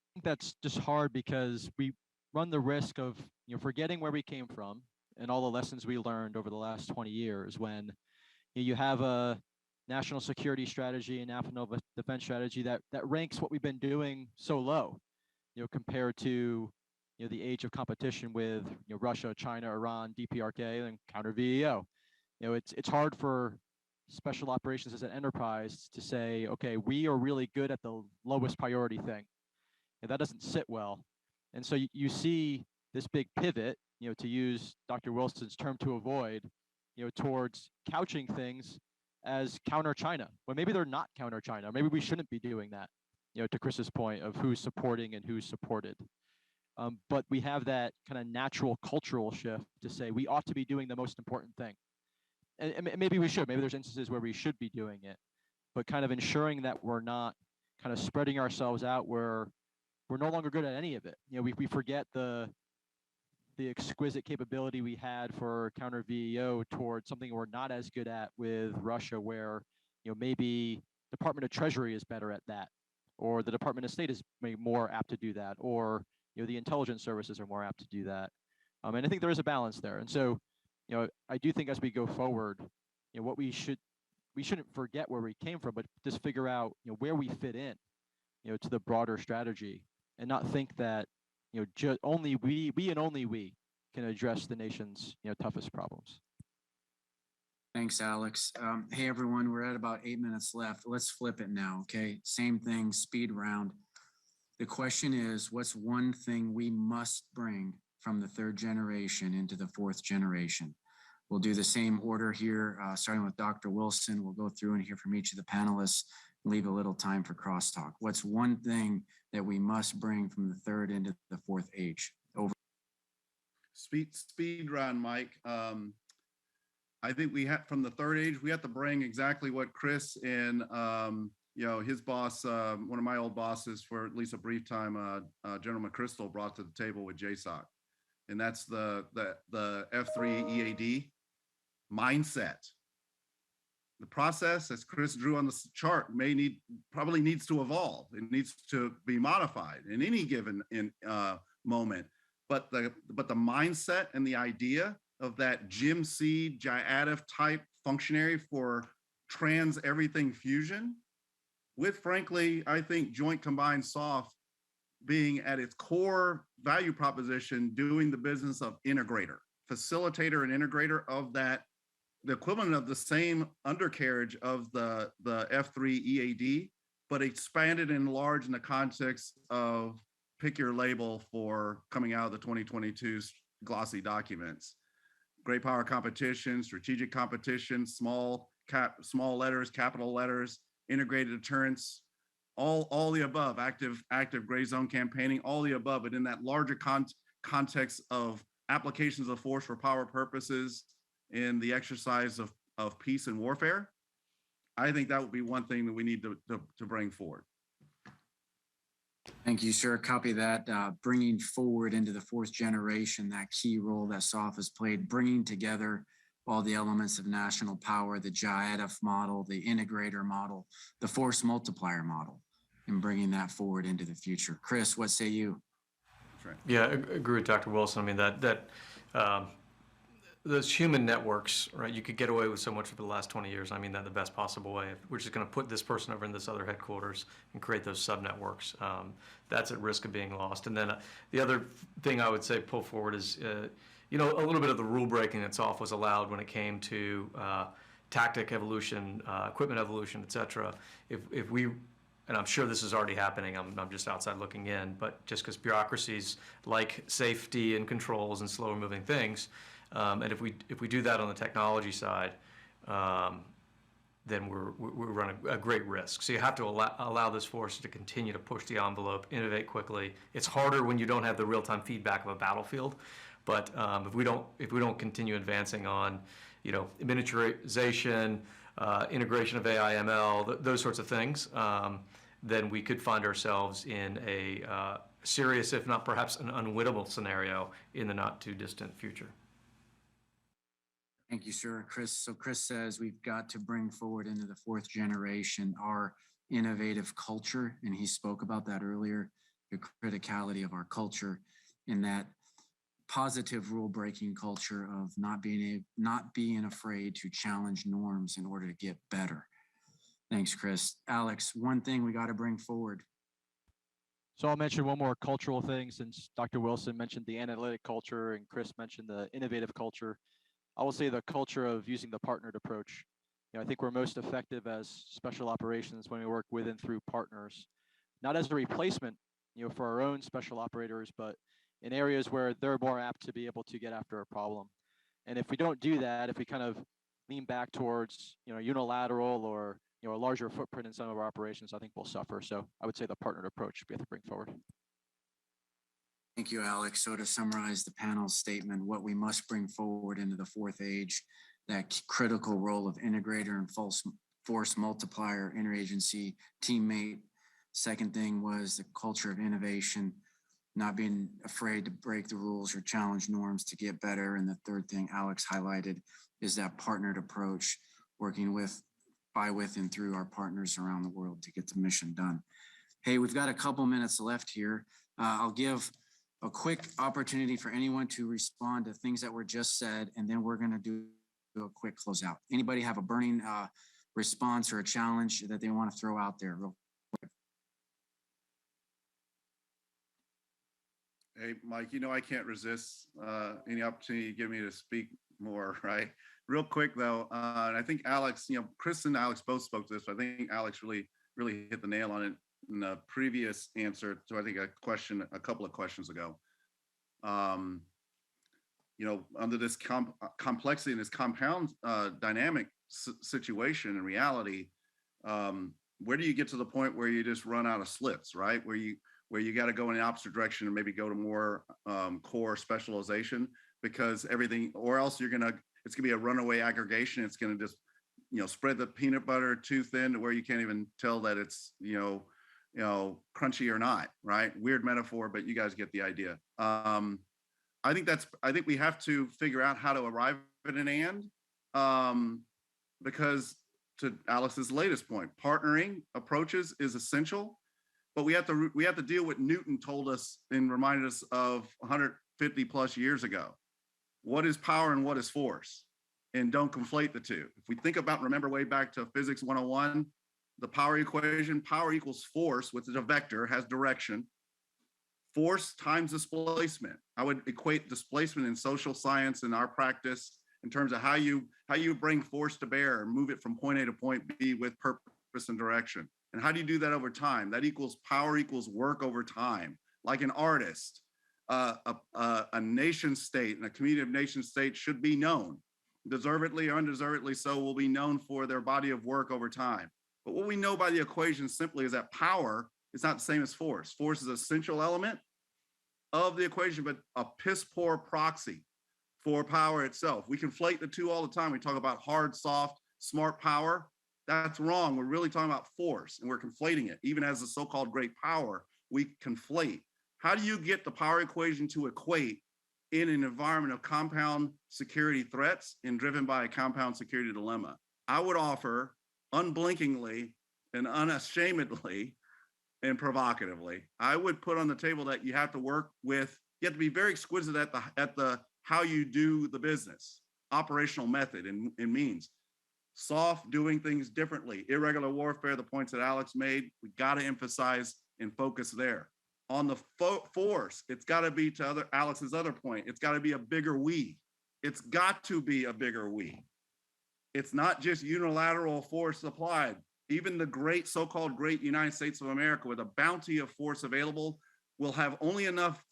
I think that's just hard because we run the risk of forgetting where we came from and all the lessons we learned over the last 20 years when you have a national security strategy and national defense strategy that ranks what we've been doing so low, compared to, the age of competition with, Russia, China, Iran, DPRK, and counter VEO. It's hard for special operations as an enterprise to say, okay, we are really good at the lowest priority thing. And that doesn't sit well. And so you see this big pivot, to use Dr. Wilson's term to avoid, towards couching things as counter China. Well, maybe they're not counter China. Maybe we shouldn't be doing that, to Chris's point of who's supporting and who's supported. But we have that kind of natural cultural shift to say we ought to be doing the most important thing. And maybe we should. Maybe there's instances where we should be doing it, but kind of ensuring that we're not kind of spreading ourselves out where we're no longer good at any of it. We forget the exquisite capability we had for counter VEO towards something we're not as good at with Russia, where maybe Department of Treasury is better at that, or the Department of State is maybe more apt to do that, or the intelligence services are more apt to do that. And I think there is a balance there. And so, I do think as we go forward, what we shouldn't forget where we came from, but just figure out where we fit in, to the broader strategy, and not think that only we and only we can address the nation's toughest problems. Thanks, Alex. Hey, everyone, we're at about 8 minutes left. Let's flip it now, okay? Same thing, speed round. The question is, what's one thing we must bring from the third generation into the fourth generation? We'll do the same order here, starting with Dr. Wilson. We'll go through and hear from each of the panelists, leave a little time for crosstalk. What's one thing that we must bring from the third into the fourth age? Over. Speed round, Mike. I think we have, from the third age, we have to bring exactly what Chris and his boss, one of my old bosses for at least a brief time, General McChrystal, brought to the table with JSOU, and that's the F3 EAD mindset. The process, as Chris drew on the chart, probably needs to evolve. It needs to be modified in any given moment. But the mindset and the idea of that Jim C. Jiadov type functionary for trans everything fusion, with, frankly, I think joint combined SOF being at its core value proposition, doing the business of integrator, facilitator and integrator of that, the equivalent of the same undercarriage of the F3 EAD, but expanded and enlarged in the context of pick your label for coming out of the 2022 glossy documents. Great power competition, strategic competition, small letters, capital letters, integrated deterrence, all the above, active gray zone campaigning, all the above, but in that larger context of applications of force for power purposes in the exercise of peace and warfare, I think that would be one thing that we need to bring forward. Thank you, sir. Copy that. Bringing forward into the fourth generation, that key role that SOF has played, bringing together all the elements of national power, the JIADF model, the integrator model, the force multiplier model, and bringing that forward into the future. Chris, what say you? That's right. Yeah, I agree with Dr. Wilson. I mean, those human networks, right? You could get away with so much for the last 20 years. I mean that in the best possible way. We're just going to put this person over in this other headquarters and create those sub networks. That's at risk of being lost. And then the other thing I would say pull forward is, a little bit of the rule breaking that's off was allowed when it came to tactic evolution, equipment evolution, et cetera. If we, and I'm sure this is already happening, I'm just outside looking in, but just because bureaucracies like safety and controls and slower moving things, and if we do that on the technology side, then we run a great risk. So you have to allow this force to continue to push the envelope, innovate quickly. It's harder when you don't have the real-time feedback of a battlefield, but if we don't continue advancing on, miniaturization, integration of AI, ML, those sorts of things, then we could find ourselves in a serious, if not perhaps an unwinnable scenario in the not too distant future. Thank you, sir. Chris. So Chris says we've got to bring forward into the fourth generation our innovative culture, and he spoke about that earlier, the criticality of our culture in that positive rule-breaking culture of not being afraid to challenge norms in order to get better. Thanks, Chris. Alex, one thing we got to bring forward. So I'll mention one more cultural thing, since Dr. Wilson mentioned the analytic culture and Chris mentioned the innovative culture. I will say the culture of using the partnered approach. I think we're most effective as special operations when we work with and through partners, not as a replacement, for our own special operators, but in areas where they're more apt to be able to get after a problem. And if we don't do that, if we kind of lean back towards, unilateral or a larger footprint in some of our operations, I think we'll suffer. So I would say the partnered approach we have to bring forward. Thank you, Alex. So to summarize the panel's statement, what we must bring forward into the fourth age, that critical role of integrator and force multiplier, interagency, teammate. Second thing was the culture of innovation, not being afraid to break the rules or challenge norms to get better. And the third thing Alex highlighted is that partnered approach, working with and through our partners around the world to get the mission done. Hey, we've got a couple minutes left here. I'll give a quick opportunity for anyone to respond to things that were just said, and then we're going to do a quick closeout. Anybody have a burning response or a challenge that they want to throw out there real quick? Hey, Mike, I can't resist any opportunity you give me to speak more, right? Real quick though, and I think Alex, Chris and Alex both spoke to this, but I think Alex really hit the nail on it in the previous answer to, I think, a couple of questions ago. Under this complexity and this compound dynamic situation and reality, where do you get to the point where you just run out of slips, right? Where you got to go in the opposite direction and maybe go to more core specialization, because everything, or else it's gonna be a runaway aggregation. It's gonna just, spread the peanut butter too thin to where you can't even tell that it's, crunchy or not, right? Weird metaphor, but you guys get the idea. I think we have to figure out how to arrive at an and, because to Alex's latest point, partnering approaches is essential, but we have to deal with Newton told us and reminded us of 150 plus years ago. What is power and what is force? And don't conflate the two. If we think about, remember way back to physics 101, the power equation, power equals force, which is a vector, has direction. Force times displacement. I would equate displacement in social science in our practice in terms of how you bring force to bear and move it from point A to point B with purpose and direction. And how do you do that over time? That equals power equals work over time. Like an artist, a nation state and a community of nation states should be known, deservedly or undeservedly so, will be known for their body of work over time. But what we know by the equation simply is that power is not the same as force. Force is an essential element of the equation, but a piss poor proxy for power itself. We conflate the two all the time. We talk about hard, soft, smart power. That's wrong. We're really talking about force, and we're conflating it. Even as the so-called great power, we conflate. How do you get the power equation to equate in an environment of compound security threats and driven by a compound security dilemma? I would offer unblinkingly and unashamedly and provocatively, I would put on the table that you have to work with, you have to be very exquisite at the how you do the business, operational method and means. Soft, doing things differently, irregular warfare, the points that Alex made, we got to emphasize and focus there. On the force, it's got to be, to Alex's other point, it's got to be a bigger we. It's got to be a bigger we. It's not just unilateral force applied. Even the great, so-called great United States of America, with a bounty of force available, will have only enough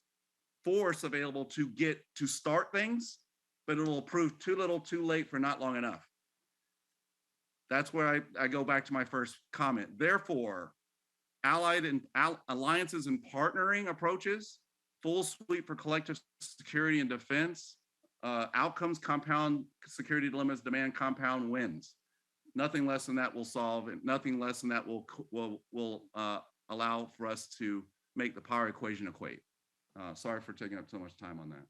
force available to start things, but it'll prove too little, too late for not long enough. That's where I go back to my first comment. Therefore, allied and alliances and partnering approaches, full suite for collective security and defense, outcomes, compound security dilemmas, demand compound wins. Nothing less than that will solve, and nothing less than that will allow for us to make the power equation equate. Sorry for taking up so much time on that.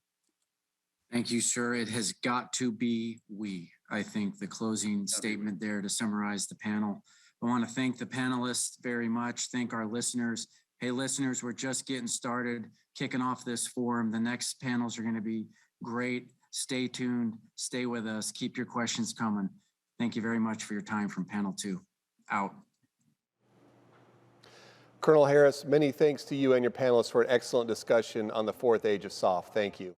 Thank you, sir. It has got to be we. I think the closing statement there to summarize the panel. I want to thank the panelists very much. Thank our listeners. Hey, listeners, we're just getting started, kicking off this forum. The next panels are going to be great. Stay tuned. Stay with us. Keep your questions coming. Thank you very much for your time from panel 2. Out. Colonel Harris, many thanks to you and your panelists for an excellent discussion on the fourth age of SOF. Thank you.